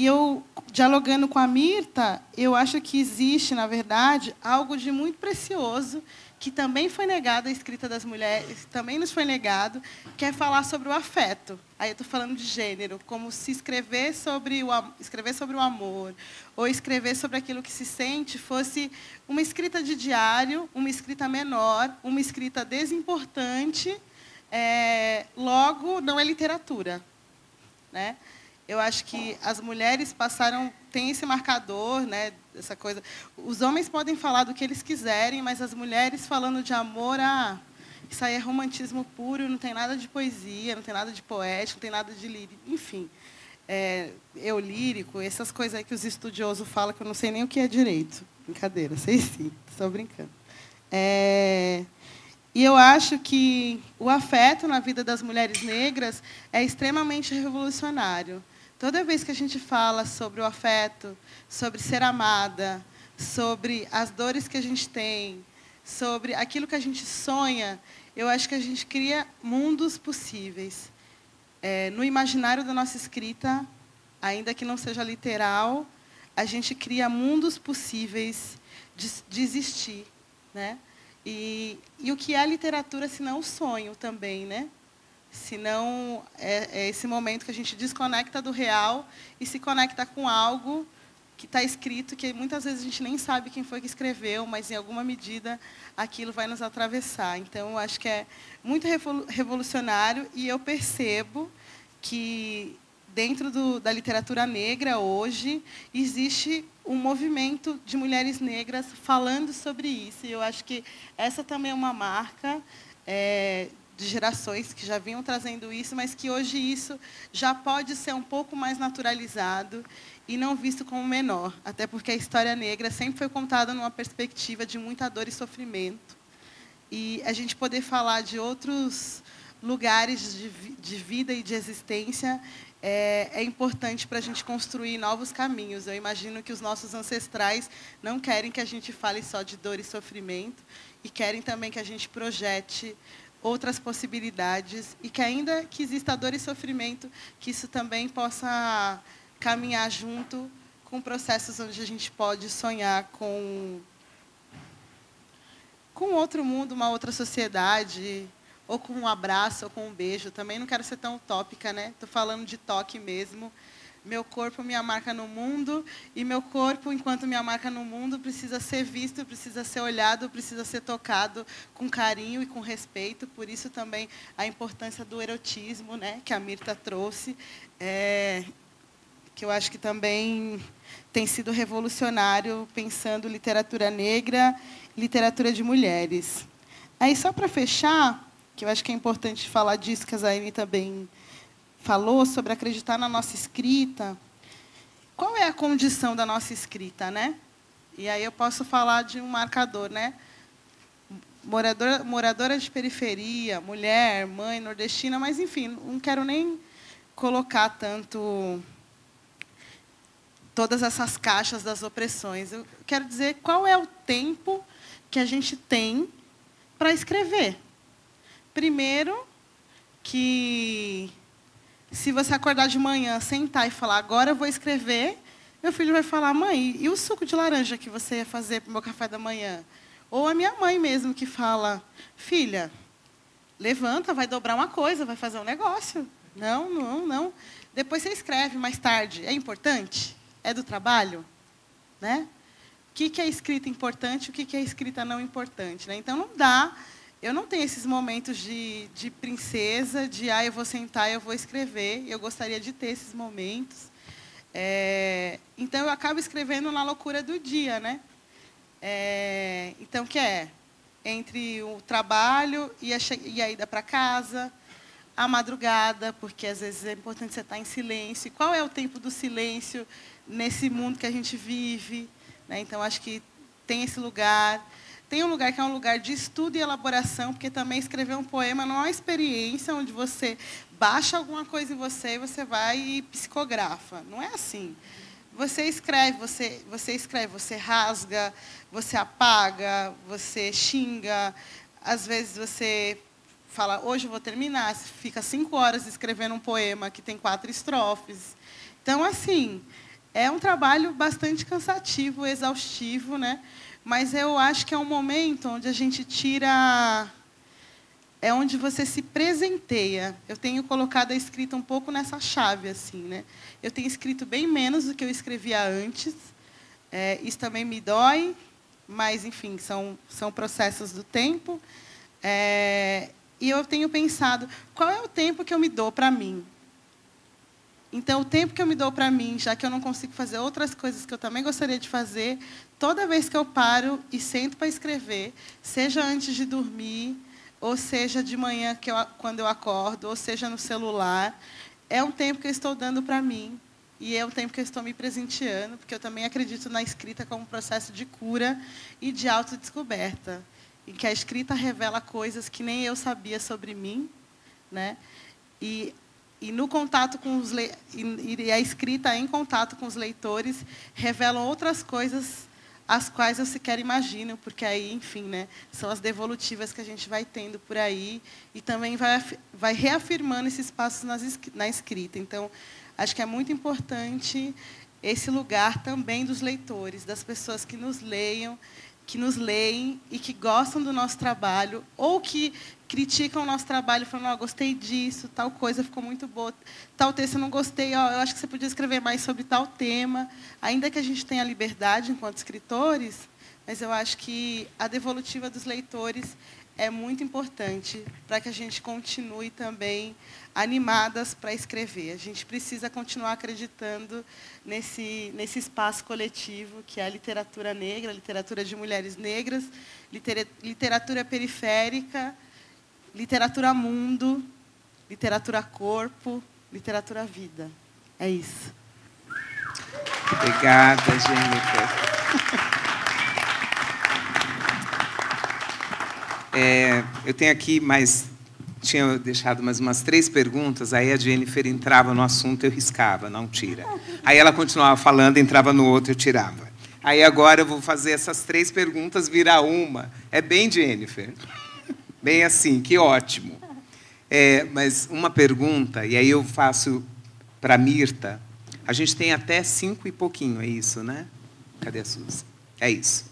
eu, dialogando com a Mirta, eu acho que existe, na verdade, algo de muito precioso, que também foi negado à escrita das mulheres, também nos foi negado, que é falar sobre o afeto. Aí eu estou falando de gênero, como se escrever sobre o amor, ou escrever sobre aquilo que se sente, fosse uma escrita de diário, uma escrita menor, uma escrita desimportante, logo, não é literatura, né? Eu acho que as mulheres têm esse marcador, né, essa coisa. Os homens podem falar do que eles quiserem, mas as mulheres falando de amor, isso aí é romantismo puro, não tem nada de poesia, não tem nada de poético, não tem nada de lírico, enfim. Eu lírico, essas coisas aí que os estudiosos falam, que eu não sei nem o que é direito. Brincadeira, sei sim, estou brincando. E eu acho que o afeto na vida das mulheres negras é extremamente revolucionário. Toda vez que a gente fala sobre o afeto, sobre ser amada, sobre as dores que a gente tem, sobre aquilo que a gente sonha, eu acho que a gente cria mundos possíveis. No imaginário da nossa escrita, ainda que não seja literal, a gente cria mundos possíveis de existir, né? E o que é a literatura, se não o sonho também, né? Se não é esse momento que a gente desconecta do real e se conecta com algo que está escrito, que muitas vezes a gente nem sabe quem foi que escreveu, mas, em alguma medida, aquilo vai nos atravessar. Então, eu acho que é muito revolucionário, e eu percebo que, dentro da literatura negra, hoje, existe um movimento de mulheres negras falando sobre isso. E eu acho que essa também é uma marca de gerações que já vinham trazendo isso, mas que hoje isso já pode ser um pouco mais naturalizado e não visto como menor, até porque a história negra sempre foi contada numa perspectiva de muita dor e sofrimento. E a gente poder falar de outros lugares de vida e de existência é importante para a gente construir novos caminhos. Eu imagino que os nossos ancestrais não querem que a gente fale só de dor e sofrimento, e querem também que a gente projete outras possibilidades, e que, ainda que exista dor e sofrimento, que isso também possa caminhar junto com processos onde a gente pode sonhar com outro mundo, uma outra sociedade, ou com um abraço, ou com um beijo. Também não quero ser tão utópica, né? Estou falando de toque mesmo. Meu corpo, minha marca no mundo, e meu corpo, enquanto minha marca no mundo, precisa ser visto, precisa ser olhado, precisa ser tocado com carinho e com respeito. Por isso também a importância do erotismo, né, que a Mirta trouxe, que eu acho que também tem sido revolucionário, pensando literatura negra, literatura de mulheres. Aí, só para fechar, que eu acho que é importante falar disso, que a Zaine também falou, sobre acreditar na nossa escrita. Qual é a condição da nossa escrita, né? E aí eu posso falar de um marcador, né? Moradora de periferia, mulher, mãe, nordestina, mas, enfim, não quero nem colocar tanto todas essas caixas das opressões. Eu quero dizer qual é o tempo que a gente tem para escrever. Primeiro, que se você acordar de manhã, sentar e falar, agora eu vou escrever, meu filho vai falar, mãe, e o suco de laranja que você ia fazer para o meu café da manhã? Ou a minha mãe mesmo que fala, filha, levanta, vai dobrar uma coisa, vai fazer um negócio. Não, não, não. Depois você escreve mais tarde. É importante? É do trabalho? Né? O que é escrita importante e o que é escrita não importante? Né? Então, não dá. Eu não tenho esses momentos de princesa, de eu vou sentar e eu vou escrever. Eu gostaria de ter esses momentos. Então, eu acabo escrevendo na loucura do dia. Né? Então, que é entre o trabalho e a ida para casa, a madrugada, porque às vezes é importante você estar em silêncio. Qual é o tempo do silêncio nesse mundo que a gente vive? Né? Então, acho que tem esse lugar. Tem um lugar que é um lugar de estudo e elaboração, porque também escrever um poema não é uma experiência onde você baixa alguma coisa em você e você vai e psicografa. Não é assim. Você escreve, você rasga, você apaga, você xinga. Às vezes você fala, hoje eu vou terminar. Você fica 5 horas escrevendo um poema que tem 4 estrofes. Então, assim, é um trabalho bastante cansativo, exaustivo, né? Mas eu acho que é um momento onde a gente tira... É onde você se presenteia. Eu tenho colocado a escrita um pouco nessa chave, assim, né? Eu tenho escrito bem menos do que eu escrevia antes. Isso também me dói, mas, enfim, são processos do tempo. E eu tenho pensado, qual é o tempo que eu me dou para mim? Então, o tempo que eu me dou para mim, já que eu não consigo fazer outras coisas que eu também gostaria de fazer, toda vez que eu paro e sento para escrever, seja antes de dormir, ou seja de manhã quando eu acordo, ou seja no celular, é um tempo que eu estou dando para mim, e é um tempo que eu estou me presenteando, porque eu também acredito na escrita como um processo de cura e de autodescoberta, em que a escrita revela coisas que nem eu sabia sobre mim, né? E no contato com e a escrita em contato com os leitores revela outras coisas as quais eu sequer imagino, porque aí, enfim, né, são as devolutivas que a gente vai tendo por aí e também vai reafirmando esses passos na escrita. Então, acho que é muito importante esse lugar também dos leitores, das pessoas que nos leem e que gostam do nosso trabalho, ou que criticam o nosso trabalho, falando, gostei disso, tal coisa ficou muito boa, tal texto eu não gostei, eu acho que você podia escrever mais sobre tal tema, ainda que a gente tenha liberdade enquanto escritores, mas eu acho que a devolutiva dos leitores é muito importante para que a gente continue também animadas para escrever. A gente precisa continuar acreditando nesse espaço coletivo, que é a literatura negra, a literatura de mulheres negras, literatura periférica, literatura mundo, literatura corpo, literatura vida. É isso. Obrigada, Jennifer. Eu tenho aqui tinha deixado mais umas 3 perguntas, aí a Jennifer entrava no assunto, eu riscava, não tira. Aí ela continuava falando, entrava no outro, eu tirava. Aí agora eu vou fazer essas 3 perguntas virar uma. É bem Jennifer. Bem assim, que ótimo. Mas uma pergunta, e aí eu faço para a Mirta. A gente tem até 5 e pouquinho, é isso, né? Cadê a Suzy? É isso.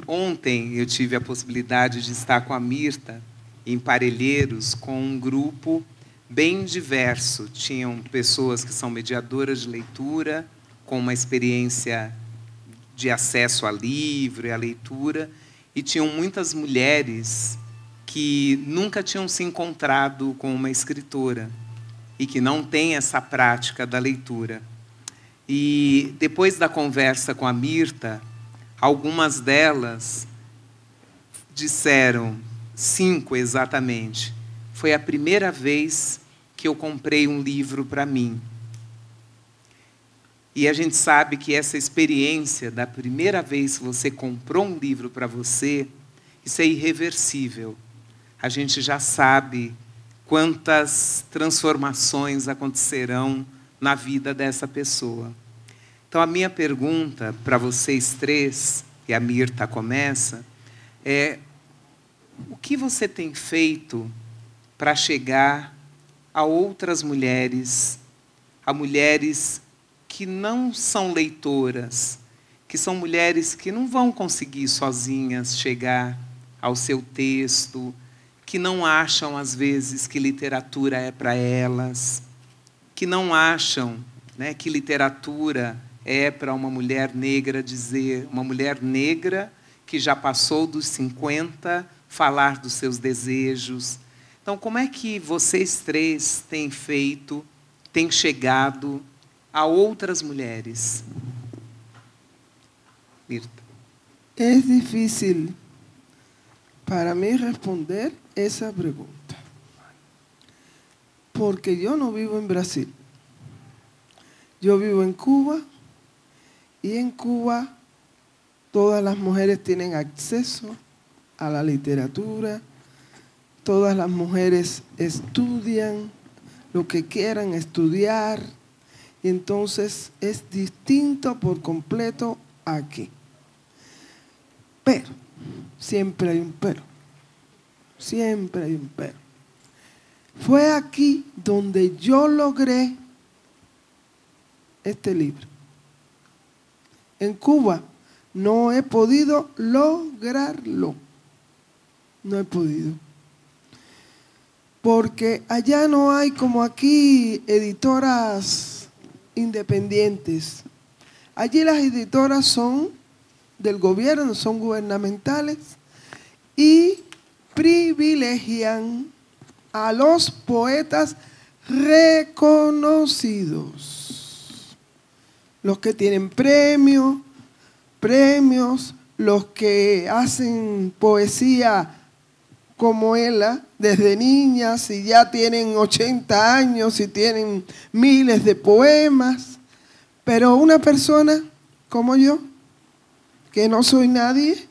Ontem eu tive a possibilidade de estar com a Mirta em Parelheiros com um grupo bem diverso. Tinham pessoas que são mediadoras de leitura, com uma experiência de acesso a livro e à leitura, e tinham muitas mulheres que nunca tinham se encontrado com uma escritora e que não têm essa prática da leitura. E, depois da conversa com a Mirta, algumas delas disseram, 5 exatamente, foi a primeira vez que eu comprei um livro para mim. E a gente sabe que essa experiência da primeira vez que você comprou um livro para você, isso é irreversível. A gente já sabe quantas transformações acontecerão na vida dessa pessoa. Então, a minha pergunta para vocês três, e a Mirta começa, é: o que você tem feito para chegar a outras mulheres, a mulheres que não são leitoras, que são mulheres que não vão conseguir sozinhas chegar ao seu texto, que não acham, às vezes, que literatura é para elas, que não acham, né, que literatura é para uma mulher negra dizer, uma mulher negra que já passou dos 50, falar dos seus desejos. Então, como é que vocês três têm feito, têm chegado a outras mulheres? Mirta. É difícil para mim responder essa pergunta, porque eu não vivo em Brasil. Eu vivo em Cuba, y en Cuba todas las mujeres tienen acceso a la literatura, todas las mujeres estudian lo que quieran estudiar, y entonces es distinto por completo aquí. Pero, siempre hay un pero, siempre hay un pero. Fue aquí donde yo logré este libro. En Cuba no he podido lograrlo. No he podido. Porque allá no hay como aquí editoras independientes. Allí las editoras son del gobierno, son gubernamentales y privilegian a los poetas reconocidos. Los que tienen premios, los que hacen poesía como ella, desde niñas, y ya tienen 80 años y tienen miles de poemas. Pero una persona como yo, que no soy nadie,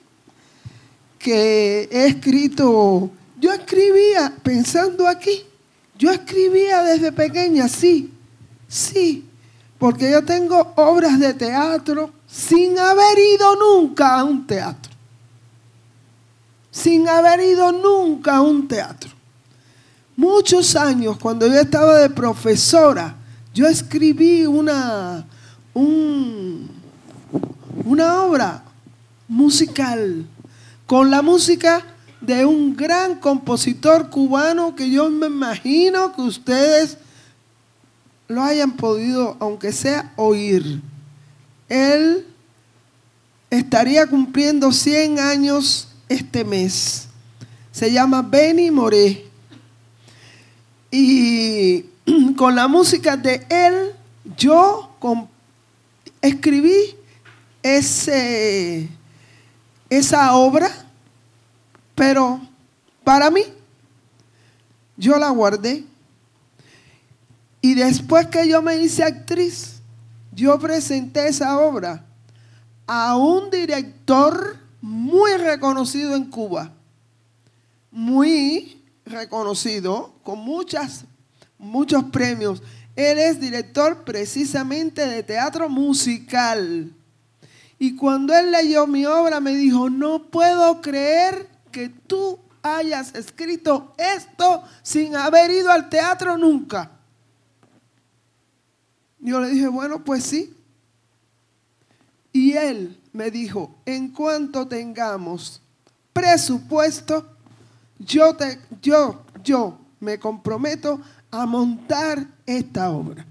que he escrito, yo escribía, pensando aquí, yo escribía desde pequeña, sí, porque yo tengo obras de teatro sin haber ido nunca a un teatro. Sin haber ido nunca a un teatro. Muchos años, cuando yo estaba de profesora, yo escribí una obra musical con la música de un gran compositor cubano que yo me imagino que ustedes lo hayan podido, aunque sea, oír. Él estaría cumpliendo 100 años este mes. Se llama Benny Moré. Y con la música de él, yo escribí esa obra, pero para mí, yo la guardé. Y después que yo me hice actriz, yo presenté esa obra a un director muy reconocido en Cuba, muy reconocido, con muchos premios. Él es director precisamente de teatro musical. Y cuando él leyó mi obra me dijo, no puedo creer que tú hayas escrito esto sin haber ido al teatro nunca. Yo le dije, bueno, pues sí. Y él me dijo, en cuanto tengamos presupuesto, yo me comprometo a montar esta obra.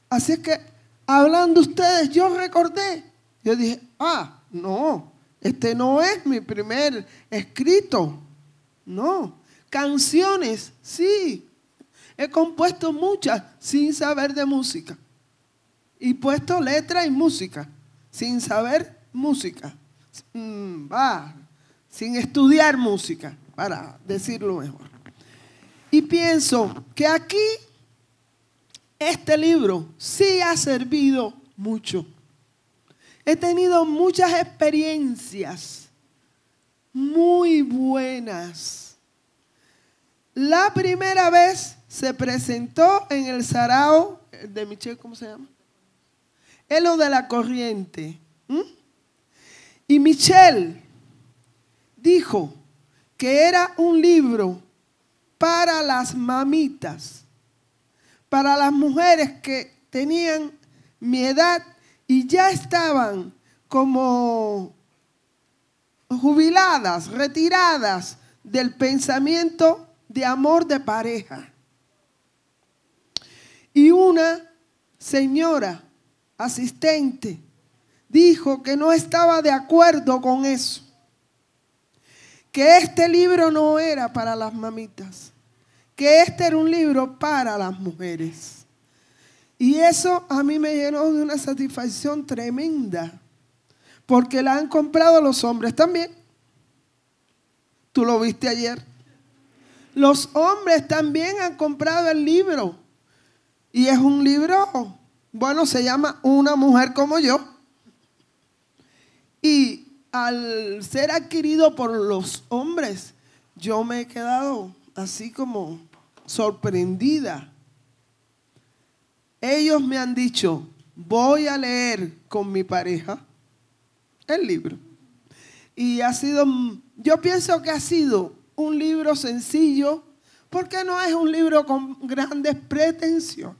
Así es que, hablando ustedes, yo recordé. Yo dije, no, este no es mi primer escrito. No, canciones, sí. He compuesto muchas sin saber de música. Y puesto letra y música, sin saber música. Sin estudiar música, para decirlo mejor. Y pienso que aquí este libro sí ha servido mucho. He tenido muchas experiencias muy buenas. La primera vez se presentó en el Sarao de Michelle, ¿cómo se llama? Elo de la Corriente. Y Michelle dijo que era un libro para las mamitas, para las mujeres que tenían mi edad y ya estaban como jubiladas, retiradas del pensamiento de amor de pareja. Y una señora asistente dijo que no estaba de acuerdo con eso, que este libro no era para las mamitas, que este era un libro para las mujeres. Y eso a mí me llenó de una satisfacción tremenda, porque la han comprado los hombres también. Tú lo viste ayer. Los hombres también han comprado el libro. Y es un libro, bueno, se llama Una mujer como yo. Y al ser adquirido por los hombres, yo me he quedado así como sorprendida. Ellos me han dicho, voy a leer con mi pareja el libro. Y ha sido, yo pienso que ha sido un libro sencillo, porque no es un libro con grandes pretensiones.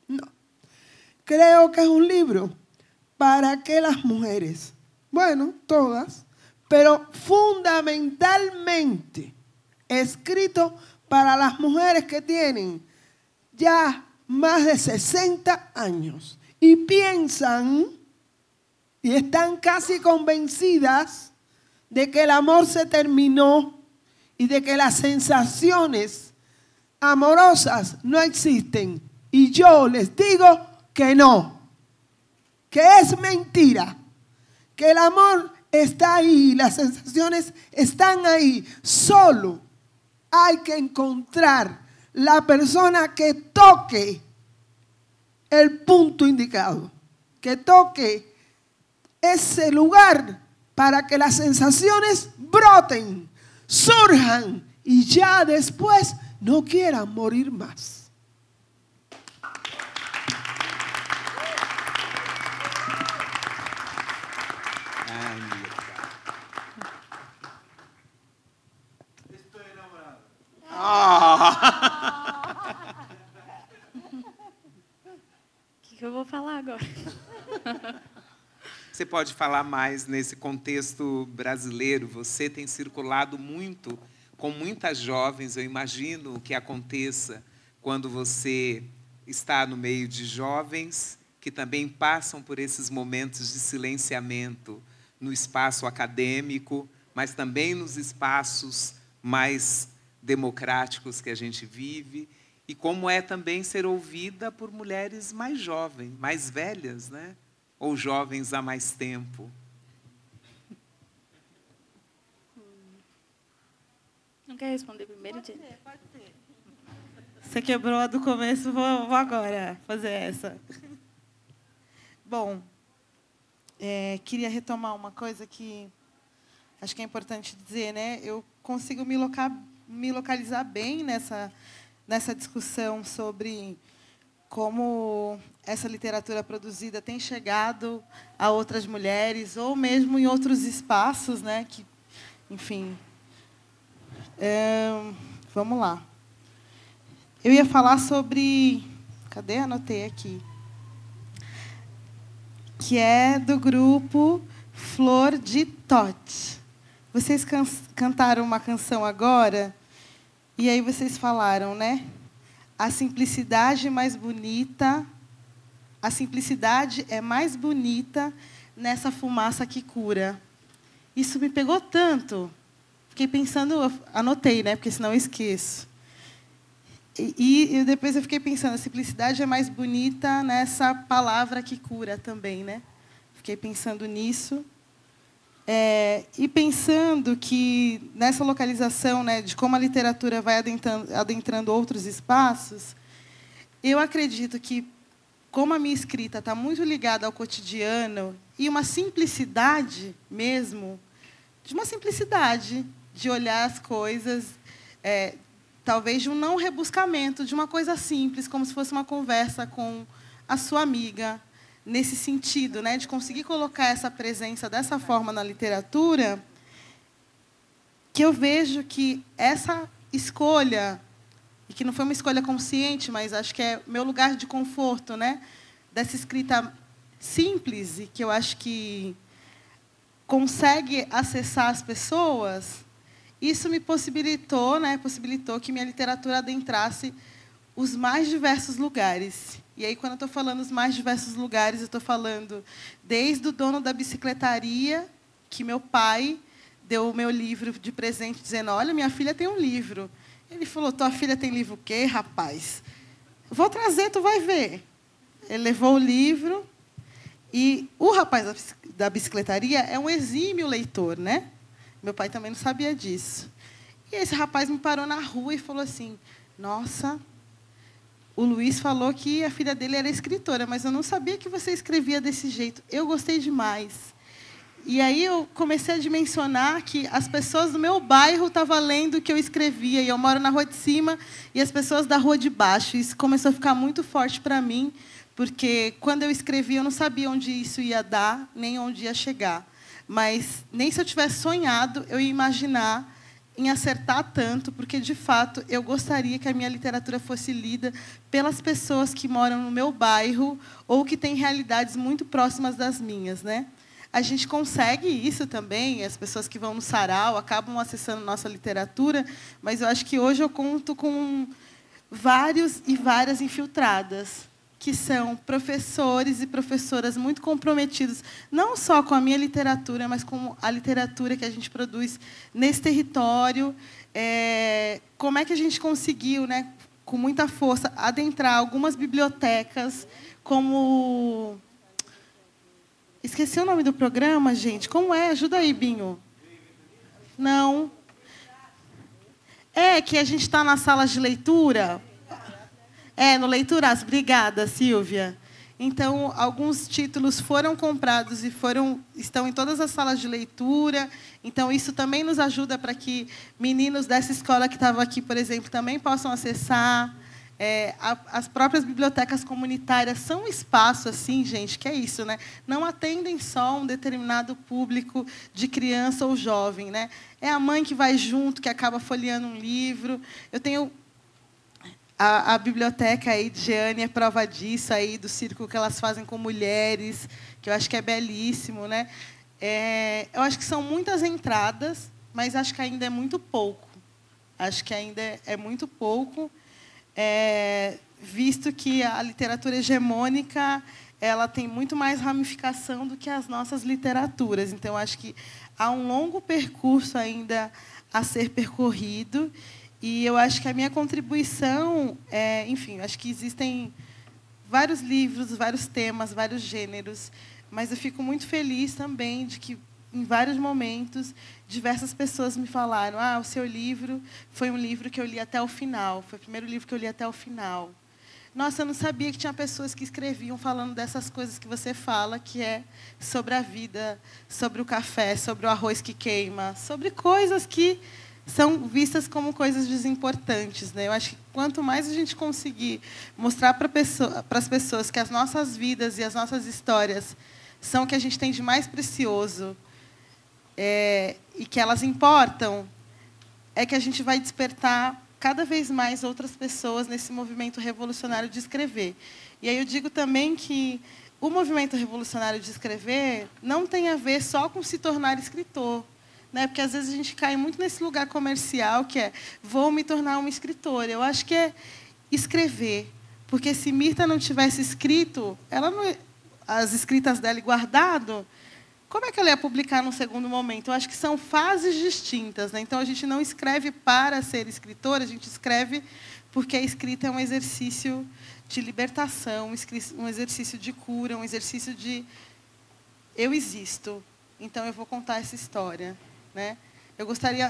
No. Creo que es un libro para que las mujeres, bueno, todas, pero fundamentalmente escrito para las mujeres que tienen ya más de 60 años y piensan y están casi convencidas de que el amor se terminó y de que las sensaciones amorosas no existen. Y yo les digo que no, que es mentira, que el amor está ahí, las sensaciones están ahí. Solo hay que encontrar la persona que toque el punto indicado, que toque ese lugar para que las sensaciones broten, surjan y ya después no quieran morir más. Estoy enamorado. O que eu vou falar agora? Você pode falar mais nesse contexto brasileiro? Você tem circulado muito com muitas jovens. Eu imagino que aconteça quando você está no meio de jovens que também passam por esses momentos de silenciamento no espaço acadêmico, mas também nos espaços mais democráticos que a gente vive. E como é também ser ouvida por mulheres mais jovens, mais velhas, né? Ou jovens há mais tempo? Não quer responder primeiro, Jenny? Pode ser. Você quebrou a do começo, vou agora fazer essa. Bom, queria retomar uma coisa que acho que é importante dizer, né? Eu consigo me localizar bem nessa discussão sobre como essa literatura produzida tem chegado a outras mulheres, ou mesmo em outros espaços, né? Que, enfim. Vamos lá. Eu ia falar sobre... Cadê? Anotei aqui. Que é do grupo Flor de Tote. Vocês cantaram uma canção agora, e aí vocês falaram, né? A simplicidade mais bonita, a simplicidade é mais bonita nessa fumaça que cura. Isso me pegou tanto. Fiquei pensando, anotei, né? Porque senão eu esqueço. E depois eu fiquei pensando, a simplicidade é mais bonita nessa palavra que cura também, né? Fiquei pensando nisso. E pensando que nessa localização, né, de como a literatura vai adentrando outros espaços, eu acredito que como a minha escrita está muito ligada ao cotidiano e uma simplicidade mesmo, de uma simplicidade de olhar as coisas, talvez de um não rebuscamento, de uma coisa simples, como se fosse uma conversa com a sua amiga, nesse sentido, né, de conseguir colocar essa presença dessa forma na literatura, que eu vejo que essa escolha, e que não foi uma escolha consciente, mas acho que é meu lugar de conforto, né, dessa escrita simples, e que eu acho que consegue acessar as pessoas, isso me possibilitou, né, possibilitou que minha literatura adentrasse os mais diversos lugares. E aí, quando eu estou falando os mais diversos lugares, eu estou falando desde o dono da bicicletaria, que meu pai deu o meu livro de presente, dizendo, olha, minha filha tem um livro. Ele falou, tua filha tem livro o quê, rapaz? Vou trazer, tu vai ver. Ele levou o livro, e o rapaz da bicicletaria é um exímio leitor, né? Meu pai também não sabia disso. E esse rapaz me parou na rua e falou assim, nossa, o Luiz falou que a filha dele era escritora, mas eu não sabia que você escrevia desse jeito. Eu gostei demais. E aí eu comecei a dimensionar que as pessoas do meu bairro estavam lendo o que eu escrevia. E eu moro na rua de cima e as pessoas da rua de baixo. Isso começou a ficar muito forte para mim, porque quando eu escrevia, eu não sabia onde isso ia dar, nem onde ia chegar. Mas nem se eu tivesse sonhado, eu ia imaginar em acertar tanto, porque, de fato, eu gostaria que a minha literatura fosse lida pelas pessoas que moram no meu bairro ou que têm realidades muito próximas das minhas, né? A gente consegue isso também, as pessoas que vão no sarau acabam acessando nossa literatura, mas eu acho que hoje eu conto com vários e várias infiltradas, que são professores e professoras muito comprometidos, não só com a minha literatura, mas com a literatura que a gente produz nesse território. Como é que a gente conseguiu, né, com muita força, adentrar algumas bibliotecas, como... Esqueci o nome do programa, gente. Como é? Ajuda aí, Binho. Não. É que a gente está nas salas de leitura... no Leituras. Obrigada, Silvia. Então, alguns títulos foram comprados e estão em todas as salas de leitura. Então, isso também nos ajuda para que meninos dessa escola que estavam aqui, por exemplo, também possam acessar. As próprias bibliotecas comunitárias são um espaço, assim, gente, que é isso, né? Não atendem só um determinado público de criança ou jovem, né? É a mãe que vai junto, que acaba folheando um livro. Eu tenho... A biblioteca aí de Jeane é prova disso, aí, do círculo que elas fazem com mulheres, que eu acho que é belíssimo, né? Eu acho que são muitas entradas, mas acho que ainda é muito pouco. Acho que ainda é muito pouco, visto que a literatura hegemônica ela tem muito mais ramificação do que as nossas literaturas. Então, acho que há um longo percurso ainda a ser percorrido. E eu acho que a minha contribuição, enfim, acho que existem vários livros, vários temas, vários gêneros, mas eu fico muito feliz também de que, em vários momentos, diversas pessoas me falaram, o seu livro foi um livro que eu li até o final, foi o primeiro livro que eu li até o final. Nossa, eu não sabia que tinha pessoas que escreviam falando dessas coisas que você fala, que é sobre a vida, sobre o café, sobre o arroz que queima, sobre coisas que são vistas como coisas desimportantes, né? Eu acho que quanto mais a gente conseguir mostrar para as pessoas que as nossas vidas e as nossas histórias são o que a gente tem de mais precioso, e que elas importam, é que a gente vai despertar cada vez mais outras pessoas nesse movimento revolucionário de escrever. E aí eu digo também que o movimento revolucionário de escrever não tem a ver só com se tornar escritor, né? Porque, às vezes, a gente cai muito nesse lugar comercial, que é vou me tornar uma escritora. Eu acho que é escrever. Porque, se Mirta não tivesse escrito, as escritas dela guardado, como é que ela ia publicar no segundo momento? Eu acho que são fases distintas, né? Então, a gente não escreve para ser escritora, a gente escreve porque a escrita é um exercício de libertação, um exercício de cura, um exercício de eu existo, então eu vou contar essa história, né?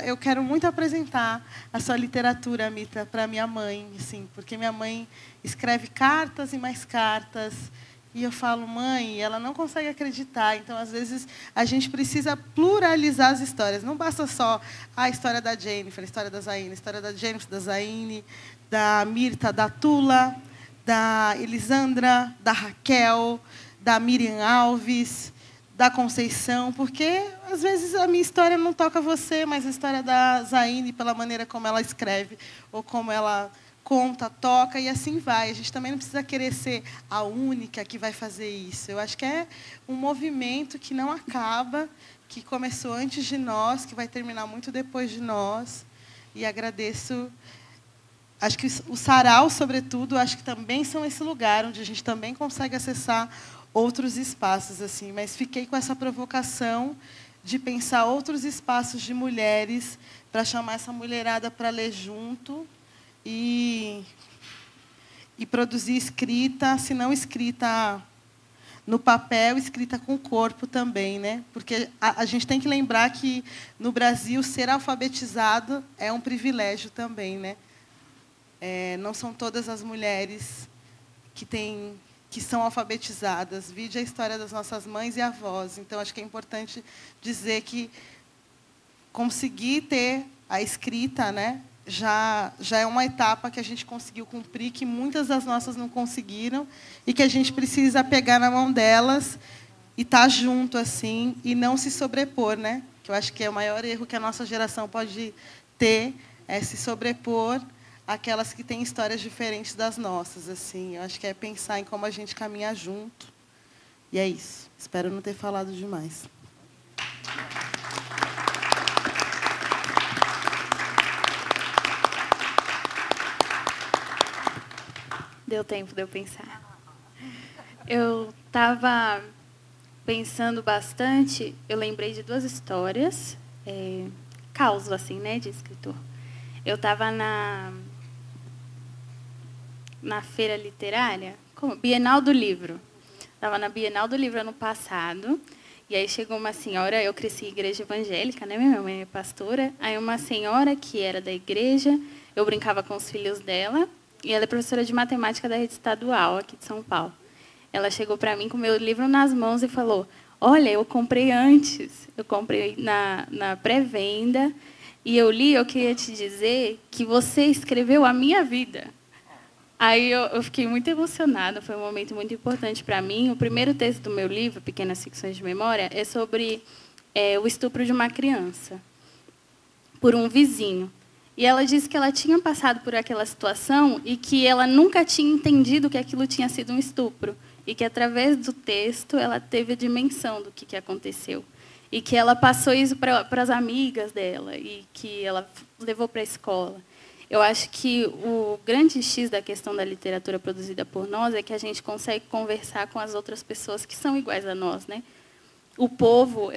eu quero muito apresentar a sua literatura, Mita, para minha mãe, assim, porque minha mãe escreve cartas e mais cartas. E eu falo, mãe, ela não consegue acreditar. Então, às vezes, a gente precisa pluralizar as histórias. Não basta só a história da Jennifer, a história da Zaine, a história da Jennifer, da Zaine, da Mirta, da Tula, da Elisandra, da Raquel, da Miriam Alves, da Conceição, porque, às vezes, a minha história não toca você, mas a história da Zaine, pela maneira como ela escreve, ou como ela conta, toca, e assim vai. A gente também não precisa querer ser a única que vai fazer isso. Eu acho que é um movimento que não acaba, que começou antes de nós, que vai terminar muito depois de nós. E agradeço. Acho que o sarau, sobretudo, acho que também são esse lugar onde a gente também consegue acessar outros espaços, assim. Mas fiquei com essa provocação de pensar outros espaços de mulheres para chamar essa mulherada para ler junto. E produzir escrita, se não escrita no papel, escrita com o corpo também, né? Porque a gente tem que lembrar que, no Brasil, ser alfabetizado é um privilégio também, né? Não são todas as mulheres que são alfabetizadas. Vide a história das nossas mães e avós. Então, acho que é importante dizer que conseguir ter a escrita, né, já é uma etapa que a gente conseguiu cumprir, que muitas das nossas não conseguiram, e que a gente precisa pegar na mão delas e estar junto, assim, e não se sobrepor, né? Que eu acho que é o maior erro que a nossa geração pode ter, é se sobrepor àquelas que têm histórias diferentes das nossas, assim. Eu acho que é pensar em como a gente caminha junto. E é isso. Espero não ter falado demais. Deu tempo de eu pensar. Eu estava pensando bastante, eu lembrei de duas histórias, causos, assim, né, de escritor. Eu estava na feira literária, Bienal do Livro. Estava na Bienal do Livro ano passado, e aí chegou uma senhora, eu cresci em igreja evangélica, né, minha mãe é pastora, aí uma senhora que era da igreja, eu brincava com os filhos dela, e ela é professora de matemática da rede estadual aqui de São Paulo. Ela chegou para mim com o meu livro nas mãos e falou, olha, eu comprei antes, eu comprei na pré-venda, e eu li, eu queria te dizer que você escreveu a minha vida. Aí eu fiquei muito emocionada, foi um momento muito importante para mim. O primeiro texto do meu livro, Pequenas Ficções de Memória, é sobre o estupro de uma criança por um vizinho. E ela disse que ela tinha passado por aquela situação e que ela nunca tinha entendido que aquilo tinha sido um estupro. E que, através do texto, ela teve a dimensão do que aconteceu. E que ela passou isso para as amigas dela e que ela levou para a escola. Eu acho que o grande X da questão da literatura produzida por nós é que a gente consegue conversar com as outras pessoas que são iguais a nós, né? O povo,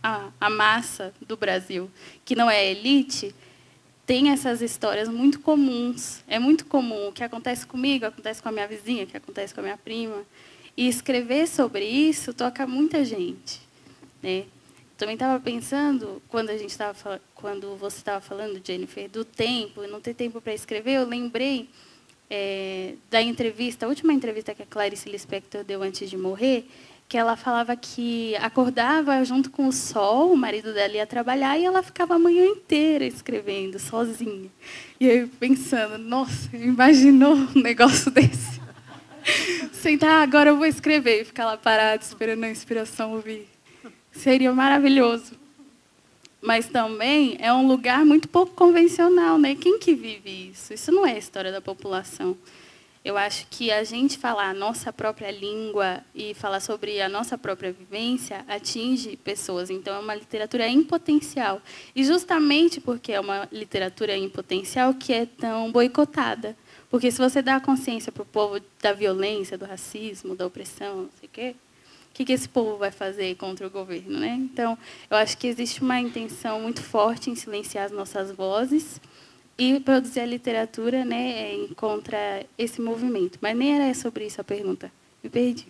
a massa do Brasil, que não é elite, tem essas histórias muito comuns. É muito comum. O que acontece comigo, acontece com a minha vizinha, o que acontece com a minha prima. E escrever sobre isso toca muita gente, né? Também estava pensando, quando você estava falando, Jennifer, do tempo, e não ter tempo para escrever, eu lembrei da entrevista, a última entrevista que a Clarice Lispector deu antes de morrer, que ela falava que acordava junto com o sol, o marido dela ia trabalhar, e ela ficava a manhã inteira escrevendo, sozinha. E eu pensando, nossa, imaginou um negócio desse? Sentar, agora eu vou escrever, e ficar lá parada, esperando a inspiração vir. Seria maravilhoso. Mas também é um lugar muito pouco convencional, né? Quem que vive isso? Isso não é a história da população. Eu acho que a gente falar a nossa própria língua e falar sobre a nossa própria vivência atinge pessoas. Então, é uma literatura em potencial. E justamente porque é uma literatura em potencial que é tão boicotada. Porque se você dá a consciência para o povo da violência, do racismo, da opressão, não sei o quê, o que esse povo vai fazer contra o governo, né? Então, eu acho que existe uma intenção muito forte em silenciar as nossas vozes e produzir a literatura, né, contra esse movimento. Mas nem era sobre isso a pergunta. Me perdi.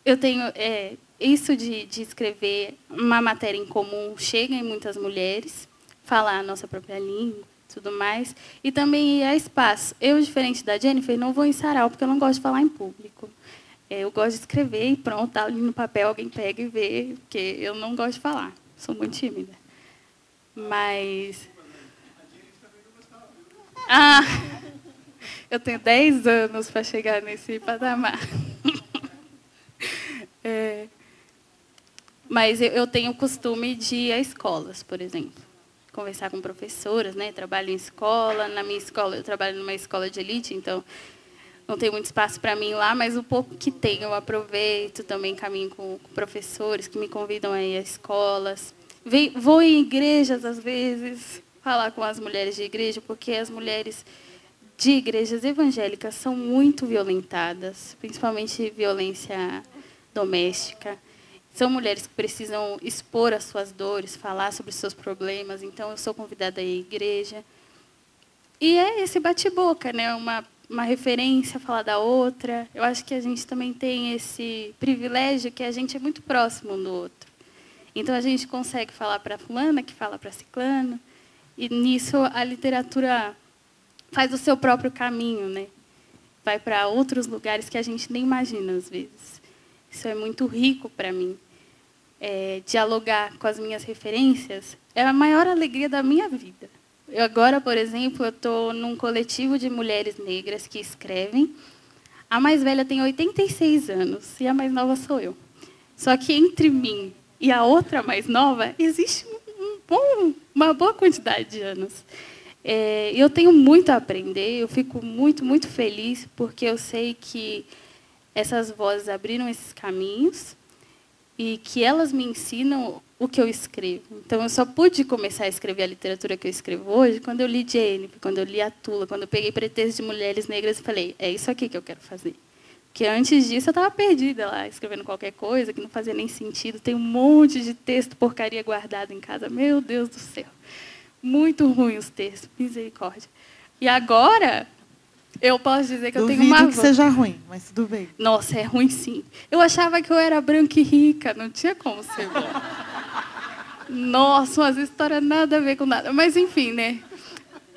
Eu tenho isso de escrever uma matéria em comum chega em muitas mulheres, falar a nossa própria língua, tudo mais, e também ir a espaço. Eu, diferente da Jennifer, não vou em sarau, porque eu não gosto de falar em público. Eu gosto de escrever e pronto, tá ali no papel, alguém pega e vê, porque eu não gosto de falar, sou muito tímida. Mas... eu tenho 10 anos para chegar nesse patamar. Mas eu tenho o costume de ir a escolas, por exemplo. Conversar com professoras, né? Trabalho em escola. Na minha escola, eu trabalho numa escola de elite, então não tem muito espaço para mim lá, mas o pouco que tem eu aproveito. Também caminho com professores que me convidam a ir a escolas. Vou em igrejas, às vezes, falar com as mulheres de igreja, porque as mulheres de igrejas evangélicas são muito violentadas, principalmente violência doméstica. São mulheres que precisam expor as suas dores, falar sobre os seus problemas. Então, eu sou convidada a ir à igreja. E é esse bate-boca, né? Uma referência, falar da outra. Eu acho que a gente também tem esse privilégio que a gente é muito próximo um do outro. Então, a gente consegue falar para fulana, que fala para ciclano. E, nisso, a literatura faz o seu próprio caminho, né? Vai para outros lugares que a gente nem imagina, às vezes. Isso é muito rico para mim. Dialogar com as minhas referências é a maior alegria da minha vida. Eu agora, por exemplo, eu estou num coletivo de mulheres negras que escrevem. A mais velha tem 86 anos e a mais nova sou eu. Só que entre mim e a outra mais nova existe uma boa quantidade de anos. Eu tenho muito a aprender, eu fico muito, muito feliz, porque eu sei que essas vozes abriram esses caminhos e que elas me ensinam o que eu escrevo. Então, eu só pude começar a escrever a literatura que eu escrevo hoje quando eu li Jennifer, quando eu li a Tula, quando eu peguei pretextos de mulheres negras e falei, é isso aqui que eu quero fazer. Porque antes disso eu estava perdida lá, escrevendo qualquer coisa que não fazia nem sentido. Tem um monte de texto porcaria guardado em casa. Meu Deus do céu. Muito ruim os textos, misericórdia. E agora, eu posso dizer que eu tenho uma... Duvido que seja ruim, mas tudo bem. Nossa, é ruim sim. Eu achava que eu era branca e rica, não tinha como ser bom. Nossa, umas histórias nada a ver com nada. Mas, enfim, né?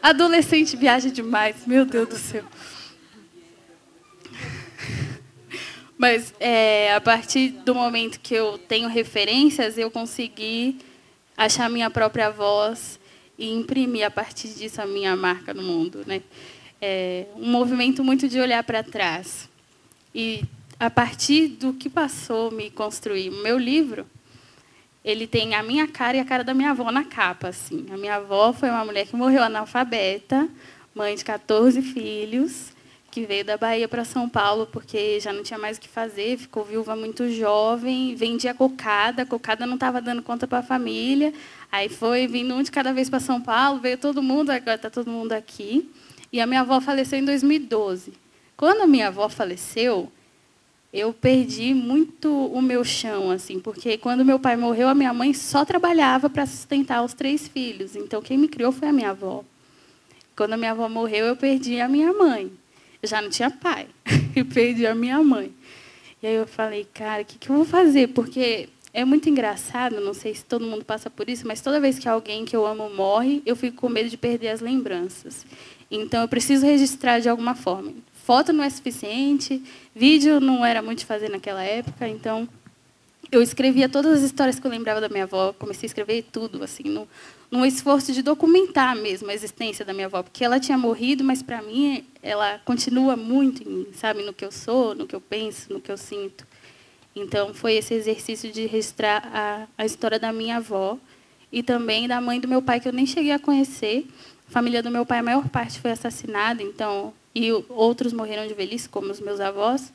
Adolescente viaja demais, meu Deus do céu. Mas, a partir do momento que eu tenho referências, eu consegui achar minha própria voz e imprimir, a partir disso, a minha marca no mundo, né? Um movimento muito de olhar para trás. E, a partir do que passou, me construir. O meu livro, ele tem a minha cara e a cara da minha avó na capa, assim. A minha avó foi uma mulher que morreu analfabeta, mãe de 14 filhos, que veio da Bahia para São Paulo porque já não tinha mais o que fazer, ficou viúva muito jovem, vendia cocada, a cocada não estava dando conta para a família, aí foi vindo um de cada vez para São Paulo, veio todo mundo, agora está todo mundo aqui. E a minha avó faleceu em 2012. Quando a minha avó faleceu, eu perdi muito o meu chão, assim, porque quando meu pai morreu, a minha mãe só trabalhava para sustentar os 3 filhos. Então, quem me criou foi a minha avó. Quando a minha avó morreu, eu perdi a minha mãe. Eu já não tinha pai, e perdi a minha mãe. E aí eu falei, cara, o que eu vou fazer? Porque é muito engraçado, não sei se todo mundo passa por isso, mas toda vez que alguém que eu amo morre, eu fico com medo de perder as lembranças. Então, eu preciso registrar de alguma forma. Foto não é suficiente, vídeo não era muito de fazer naquela época, então eu escrevia todas as histórias que eu lembrava da minha avó, comecei a escrever tudo, assim, num esforço de documentar mesmo a existência da minha avó, porque ela tinha morrido, mas, para mim, ela continua muito em mim, sabe, no que eu sou, no que eu penso, no que eu sinto. Então, foi esse exercício de registrar a história da minha avó e também da mãe do meu pai, que eu nem cheguei a conhecer. A família do meu pai, a maior parte foi assassinada, então, e outros morreram de velhice, como os meus avós.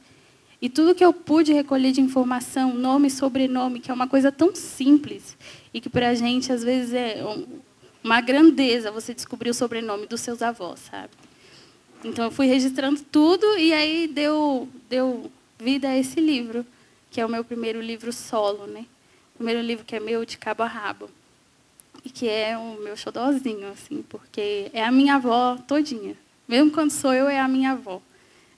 E tudo que eu pude recolher de informação, nome e sobrenome, que é uma coisa tão simples e que, para a gente, às vezes, é uma grandeza você descobrir o sobrenome dos seus avós, sabe? Então, eu fui registrando tudo e aí deu vida a esse livro, que é o meu primeiro livro solo, né? O primeiro livro que é meu de cabo a rabo. E que é o meu xodózinho, assim, porque é a minha avó todinha. Mesmo quando sou eu, é a minha avó.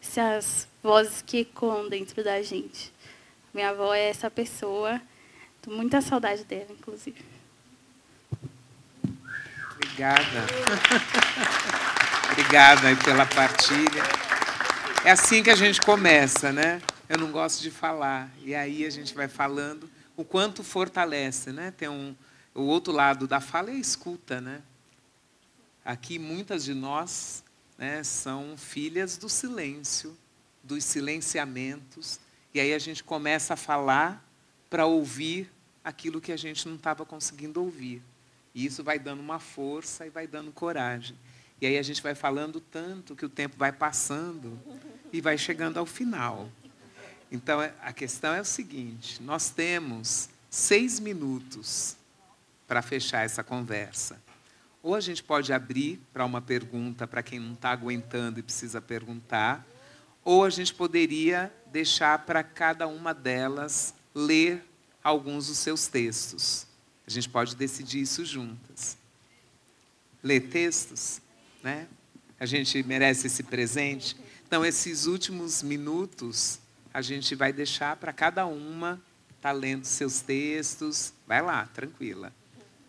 Essas vozes que ecoam dentro da gente. Minha avó é essa pessoa. Tô com muita saudade dela, inclusive. Obrigada. Obrigada aí pela partilha. É assim que a gente começa, né? Eu não gosto de falar. E aí a gente vai falando o quanto fortalece, né? Tem o outro lado da fala é a escuta, né? Aqui muitas de nós, né, são filhas do silêncio, dos silenciamentos. E aí a gente começa a falar para ouvir aquilo que a gente não estava conseguindo ouvir. E isso vai dando uma força e vai dando coragem. E aí a gente vai falando tanto que o tempo vai passando e vai chegando ao final. Então, a questão é o seguinte, nós temos 6 minutos para fechar essa conversa. Ou a gente pode abrir para uma pergunta para quem não está aguentando e precisa perguntar, ou a gente poderia deixar para cada uma delas ler alguns dos seus textos. A gente pode decidir isso juntas. Ler textos, né? A gente merece esse presente. Então, esses últimos minutos, a gente vai deixar para cada uma estar lendo seus textos. Vai lá, tranquila.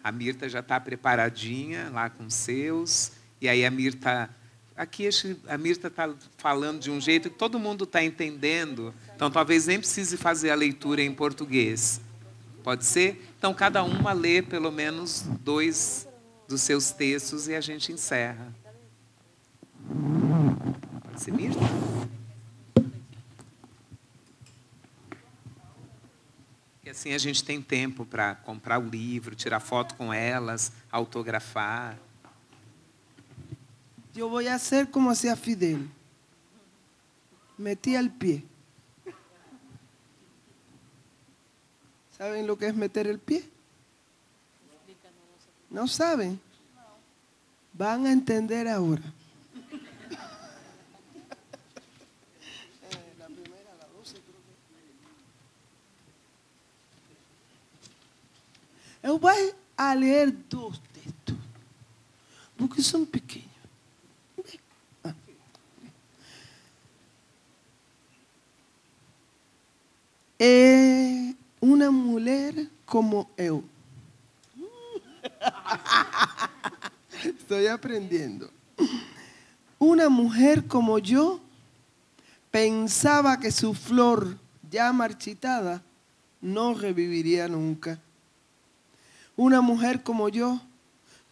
A Mirta já está preparadinha lá com os seus. E aí a Mirta... Aqui a Mirta está falando de um jeito que todo mundo está entendendo. Então, talvez nem precise fazer a leitura em português. Pode ser? Então, cada uma lê pelo menos 2 dos seus textos e a gente encerra. Pode ser, Mirta? E assim a gente tem tempo para comprar o livro, tirar foto com elas, autografar. Eu vou fazer como hacía Fidel. Metía el pie. ¿Saben lo que es meter el pie? ¿No saben? Van a entender ahora. La primera, la 12 creo que... Eu vou a ler 2 textos, porque são pequenos. Una mujer como eu. Estoy aprendiendo. Una mujer como yo pensaba que su flor ya marchitada no reviviría nunca. Una mujer como yo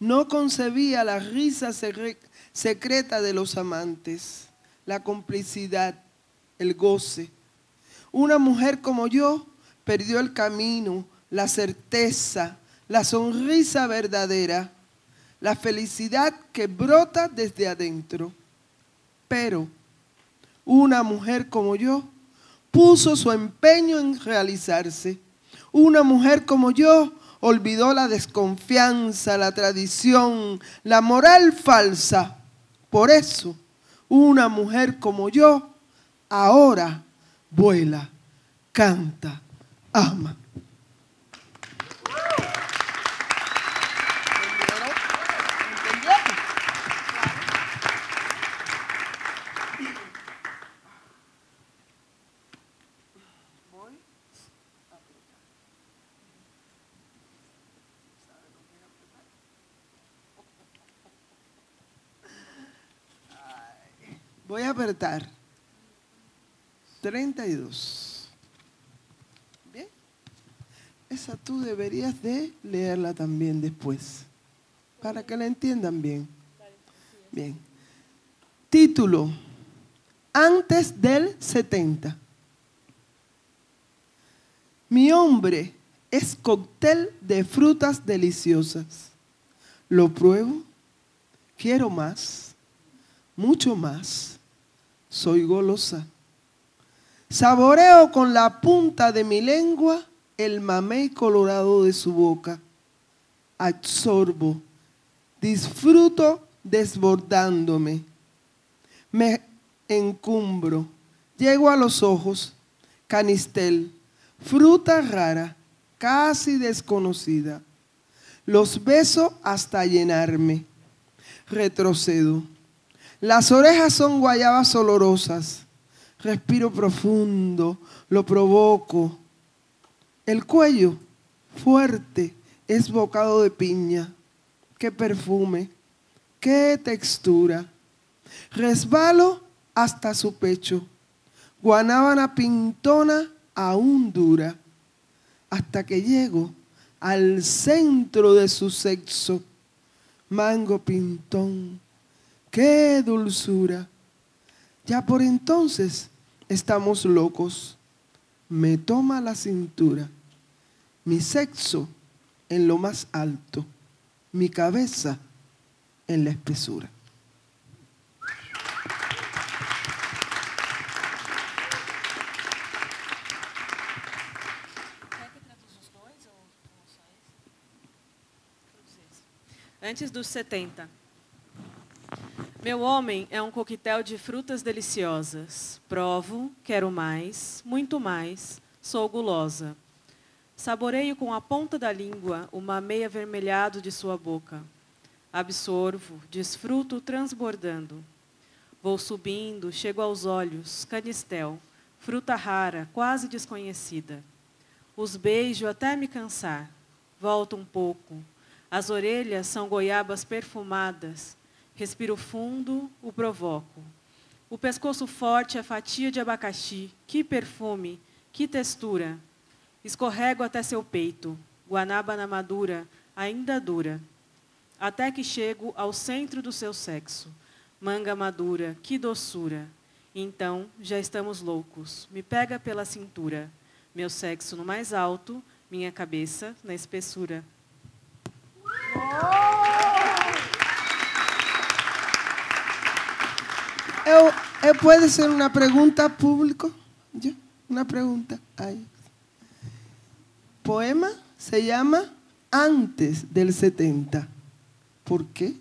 no concebía la risa secreta de los amantes, la complicidad, el goce. Una mujer como yo perdió el camino, la certeza, la sonrisa verdadera, la felicidad que brota desde adentro. Pero una mujer como yo puso su empeño en realizarse. Una mujer como yo olvidó la desconfianza, la tradición, la moral falsa. Por eso, una mujer como yo ahora vuela, canta, ama. Voy a apretar. 32. Bien. Esa tú deberías de leerla también después, para que la entiendan bien. Bien. Título: Antes del 70. Mi hombre es cóctel de frutas deliciosas. Lo pruebo, quiero más, mucho más. Soy golosa. Saboreo con la punta de mi lengua el mamey colorado de su boca. Absorbo, disfruto desbordándome. Me encumbro, llego a los ojos, canistel, fruta rara, casi desconocida. Los beso hasta llenarme. Retrocedo. Las orejas son guayabas olorosas. Respiro profundo, lo provoco, El cuello fuerte es bocado de piña. Qué perfume, qué textura. Resbalo hasta su pecho. Guanábana pintona aún dura. Hasta que llego al centro de su sexo. Mango pintón, qué dulzura. Ya por entonces estamos locos. Me toma la cintura. Mi sexo en lo más alto. Mi cabeza en la espesura. Antes dos 70. Meu homem é um coquetel de frutas deliciosas. Provo, quero mais, muito mais, sou gulosa. Saboreio com a ponta da língua o mamei avermelhado de sua boca. Absorvo, desfruto transbordando. Vou subindo, chego aos olhos, canistel, fruta rara, quase desconhecida. Os beijo até me cansar. Volto um pouco. As orelhas são goiabas perfumadas. Respiro fundo, o provoco. O pescoço forte é fatia de abacaxi. Que perfume, que textura. Escorrego até seu peito. Guanábana madura, ainda dura. Até que chego ao centro do seu sexo. Manga madura, que doçura. Então, já estamos loucos. Me pega pela cintura. Meu sexo no mais alto, minha cabeça na espessura. ¿Puede ser una pregunta público? ¿Yo? Una pregunta. Ahí. Poema se llama Antes del 70. ¿Por qué?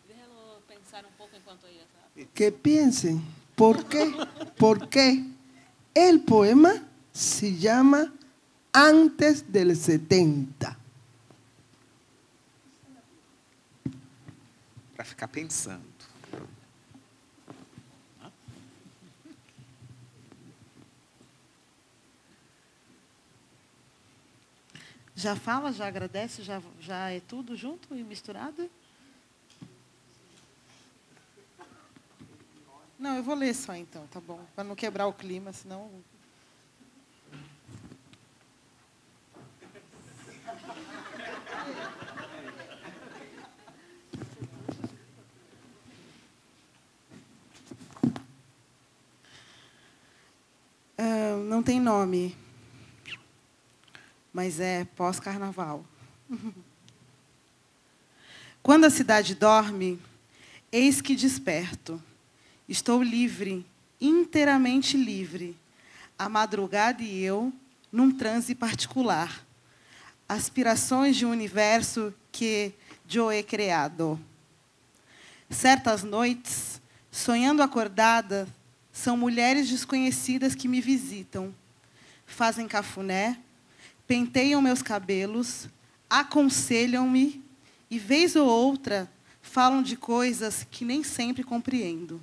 Déjalo pensar un poco enquanto ella está. Que piensen. ¿Por qué? ¿Por qué el poema se llama Antes del 70? Para ficar pensando. Já fala, já agradece, já é tudo junto e misturado? Não, eu vou ler só então, tá bom? Para não quebrar o clima, senão... Não tem nome, mas é pós-carnaval. Quando a cidade dorme, eis que desperto. Estou livre, inteiramente livre. A madrugada e eu, num transe particular. Aspirações de um universo que eu he criado. Certas noites, sonhando acordada, são mulheres desconhecidas que me visitam. Fazem cafuné, penteiam meus cabelos, aconselham-me e, vez ou outra, falam de coisas que nem sempre compreendo.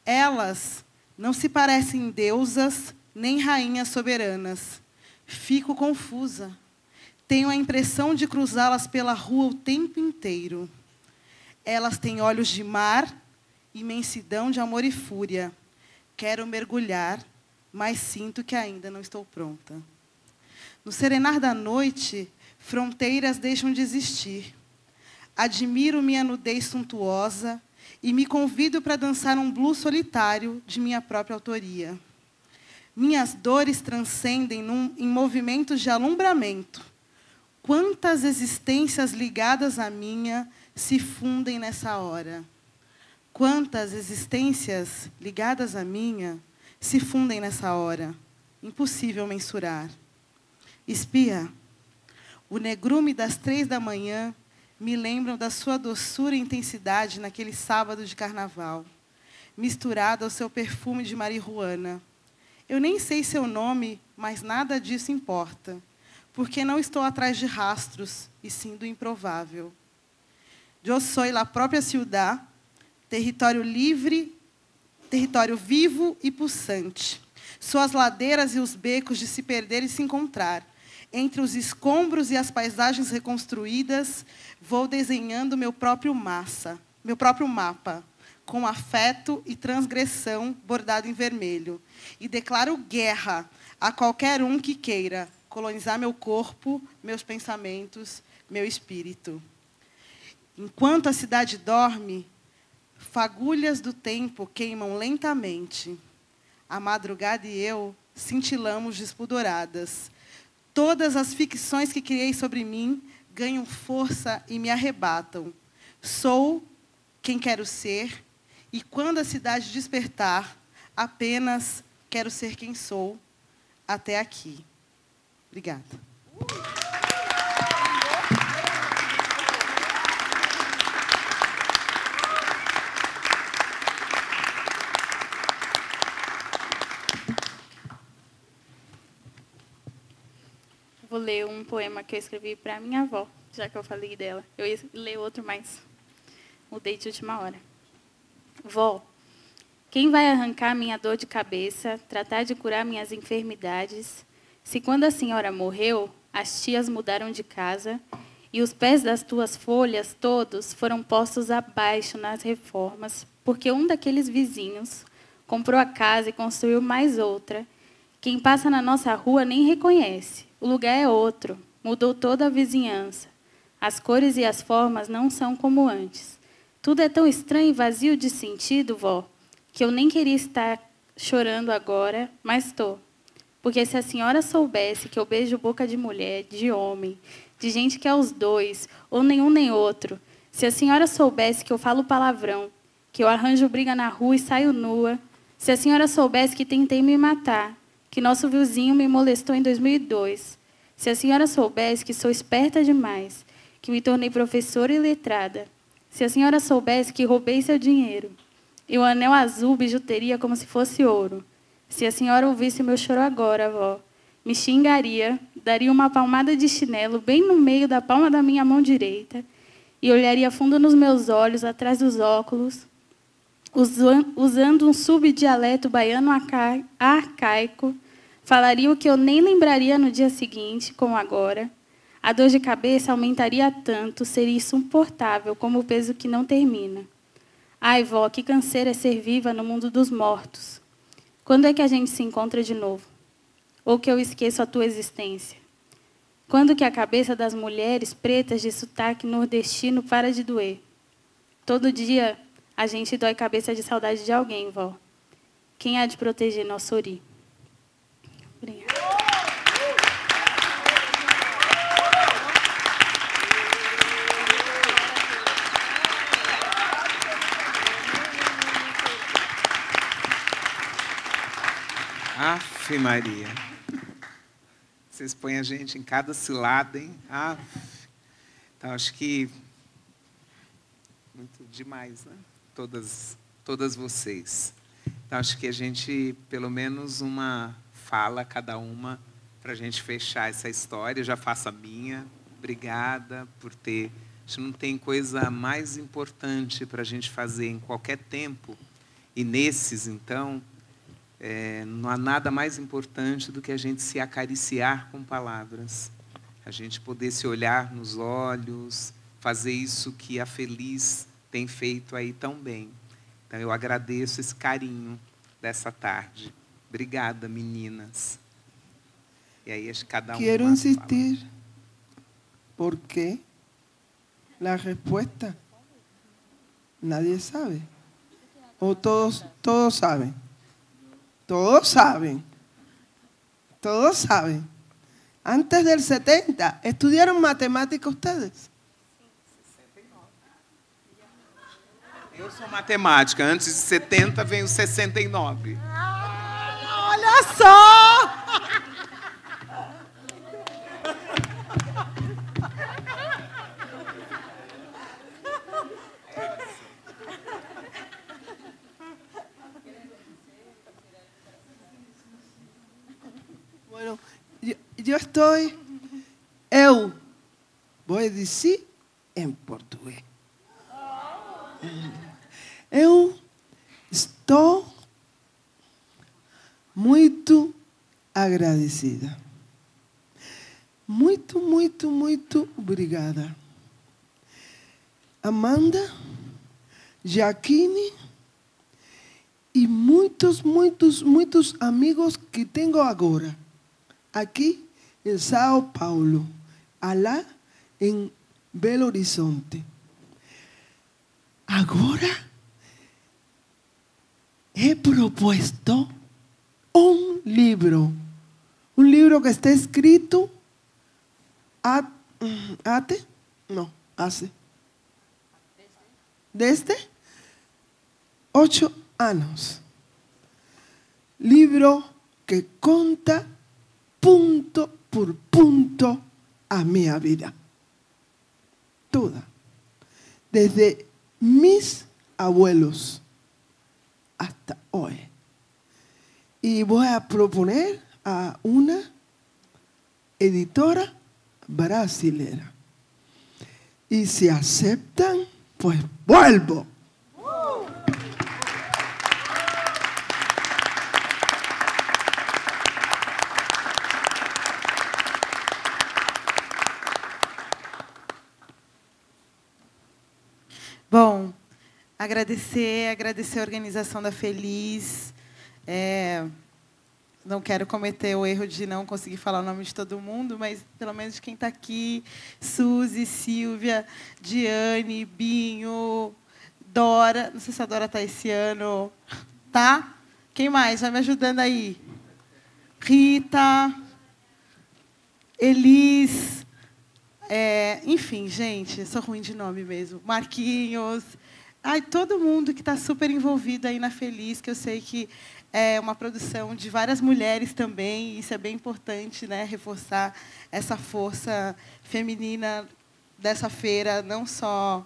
Elas não se parecem deusas nem rainhas soberanas. Fico confusa. Tenho a impressão de cruzá-las pela rua o tempo inteiro. Elas têm olhos de mar, imensidão de amor e fúria. Quero mergulhar, mas sinto que ainda não estou pronta. No serenar da noite, fronteiras deixam de existir. Admiro minha nudez suntuosa e me convido para dançar um blues solitário de minha própria autoria. Minhas dores transcendem em movimentos de alumbramento. Quantas existências ligadas à minha se fundem nessa hora? Quantas existências ligadas à minha se fundem nessa hora? Impossível mensurar. Espia, o negrume das 3 da manhã me lembram da sua doçura e intensidade naquele sábado de carnaval, misturado ao seu perfume de marihuana. Eu nem sei seu nome, mas nada disso importa, porque não estou atrás de rastros, e sim do improvável. Eu sou a própria ciudad, território livre território vivo e pulsante. Suas ladeiras e os becos de se perder e se encontrar. Entre os escombros e as paisagens reconstruídas, vou desenhando meu próprio mapa, com afeto e transgressão bordado em vermelho. E declaro guerra a qualquer um que queira colonizar meu corpo, meus pensamentos, meu espírito. Enquanto a cidade dorme, fagulhas do tempo queimam lentamente. A madrugada e eu cintilamos despudoradas. Todas as ficções que criei sobre mim ganham força e me arrebatam. Sou quem quero ser, e quando a cidade despertar, apenas quero ser quem sou, até aqui. Obrigada. Vou ler um poema que eu escrevi para minha avó, já que eu falei dela. Eu ia ler outro, mas mudei de última hora. Vó, quem vai arrancar minha dor de cabeça, tratar de curar minhas enfermidades, se quando a senhora morreu, as tias mudaram de casa e os pés das tuas folhas todos foram postos abaixo nas reformas, porque um daqueles vizinhos comprou a casa e construiu mais outra. Quem passa na nossa rua nem reconhece. O lugar é outro, mudou toda a vizinhança. As cores e as formas não são como antes. Tudo é tão estranho e vazio de sentido, vó, que eu nem queria estar chorando agora, mas estou. Porque se a senhora soubesse que eu beijo boca de mulher, de homem, de gente que é os dois, ou nenhum nem outro, se a senhora soubesse que eu falo palavrão, que eu arranjo briga na rua e saio nua, se a senhora soubesse que tentei me matar, que nosso vizinho me molestou em 2002, se a senhora soubesse que sou esperta demais, que me tornei professora e letrada, se a senhora soubesse que roubei seu dinheiro, e o anel azul bijuteria como se fosse ouro, se a senhora ouvisse meu choro agora, avó, me xingaria, daria uma palmada de chinelo bem no meio da palma da minha mão direita e olharia fundo nos meus olhos, atrás dos óculos, usando um subdialeto baiano arcaico, falaria o que eu nem lembraria no dia seguinte, como agora. A dor de cabeça aumentaria tanto, seria insuportável, como o peso que não termina. Ai, vó, que canseira é ser viva no mundo dos mortos. Quando é que a gente se encontra de novo? Ou que eu esqueço a tua existência? Quando que a cabeça das mulheres pretas de sotaque nordestino para de doer? Todo dia a gente dói cabeça de saudade de alguém, vó. Quem há de proteger nosso Ori? Obrigada. Afe Maria. Vocês põem a gente em cada cilada, hein? Então, acho que muito demais, né? Todas vocês. Então, acho que a gente, pelo menos uma fala, cada uma, para a gente fechar essa história. Eu já faço a minha. Obrigada por ter... Acho que não tem coisa mais importante para a gente fazer em qualquer tempo. E nesses, então, não há nada mais importante do que a gente se acariciar com palavras. A gente poder se olhar nos olhos, fazer isso que a Feliz tem feito aí tão bem. Então, eu agradeço esse carinho dessa tarde. Obrigada, meninas. E aí, acho que cada uma Quero insistir, porque a resposta nadie sabe. Ou todos sabem. Todos saben. Todos saben. Antes del 70, ¿estudiaron matemática ustedes? Eu sou matemática. Antes de 70 vem o 69. Olha só! Bueno, eu vou dizer em português. Eu estou muito agradecida. Muito, muito, muito obrigada. Amanda, Jaquine e muitos, muitos, muitos amigos que tenho agora, aqui em São Paulo, lá em Belo Horizonte. Agora he propuesto um livro que está escrito desde 8 anos. Livro que conta ponto por ponto a minha vida. Toda. Desde mis abuelos hasta hoy. Y voy a proponer a una editora brasilera. Y si aceptan, pues vuelvo. Bom, agradecer a organização da Feliz. Não quero cometer o erro de não conseguir falar o nome de todo mundo, mas pelo menos de quem está aqui: Suzy, Silvia, Diane, Binho, Dora. Não sei se a Dora está esse ano. Tá? Quem mais? Vai me ajudando aí. Rita, Elis. Enfim, gente, sou ruim de nome mesmo. Marquinhos. Todo mundo que está super envolvido aí na Feliz, que eu sei que é uma produção de várias mulheres também, e isso é bem importante, né? Reforçar essa força feminina dessa feira, não só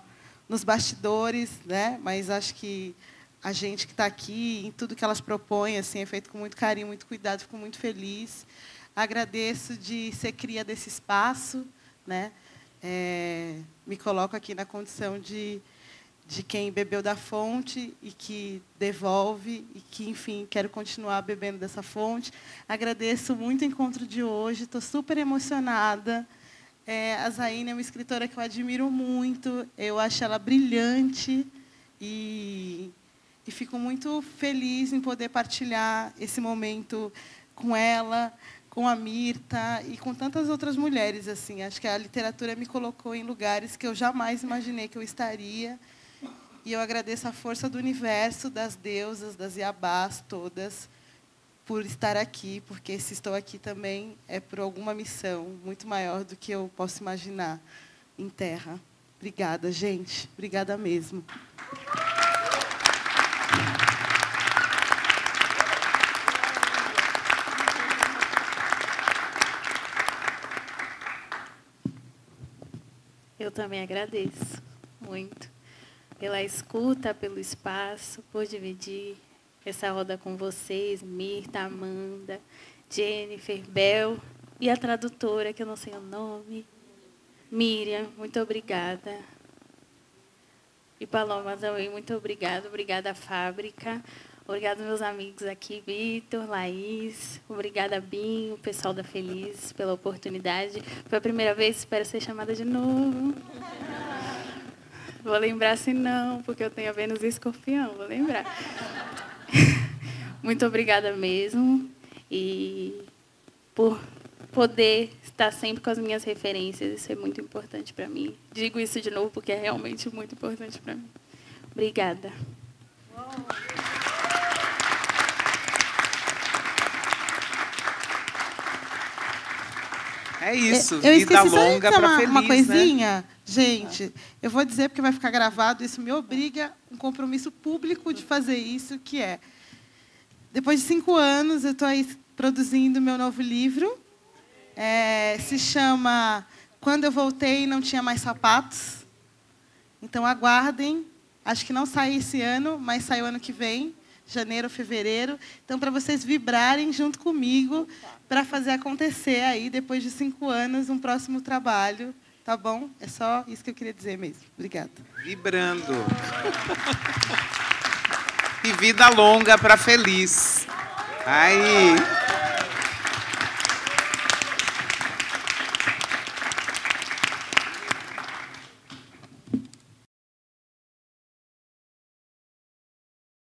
nos bastidores, né? Mas acho que a gente que está aqui, em tudo que elas propõem, assim, é feito com muito carinho, muito cuidado, fico muito feliz. Agradeço de ser cria desse espaço, né? Me coloco aqui na condição de quem bebeu da fonte e que devolve e que, enfim, quero continuar bebendo dessa fonte. Agradeço muito o encontro de hoje, estou super emocionada. A Zaine é uma escritora que eu admiro muito, eu acho ela brilhante e fico muito feliz em poder partilhar esse momento com ela, com a Mirta e com tantas outras mulheres. Assim. Acho que a literatura me colocou em lugares que eu jamais imaginei que eu estaria. E eu agradeço a força do universo, das deusas, das Iabás, todas, por estar aqui, porque se estou aqui também é por alguma missão muito maior do que eu posso imaginar em terra. Obrigada, gente. Obrigada mesmo. Eu também agradeço muito pela escuta, pelo espaço, por dividir essa roda com vocês, Mirta, Amanda, Jennifer, Bel e a tradutora, que eu não sei o nome, Miriam, muito obrigada. E Paloma também, muito obrigada. Obrigada, Fábrica. Obrigada, meus amigos aqui, Vitor, Laís. Obrigada, Binho, o pessoal da Feliz, pela oportunidade. Foi a primeira vez, espero ser chamada de novo. Vou lembrar se não, porque eu tenho a Vênus e Escorpião, vou lembrar. Muito obrigada mesmo. E por poder estar sempre com as minhas referências, isso é muito importante para mim. Digo isso de novo porque é realmente muito importante para mim. Obrigada. É isso, eu vida longa para Feliz, uma coisinha, né? Gente, eu vou dizer porque vai ficar gravado, isso me obriga um compromisso público de fazer isso, que é, depois de 5 anos, eu estou aí produzindo meu novo livro, se chama Quando Eu Voltei Não Tinha Mais Sapatos, então aguardem, acho que não sai esse ano, mas sai o ano que vem, janeiro ou fevereiro, então para vocês vibrarem junto comigo, para fazer acontecer aí, depois de 5 anos, um próximo trabalho. Tá bom? É só isso que eu queria dizer mesmo. Obrigada. Vibrando. E vida longa para Feliz. Aí.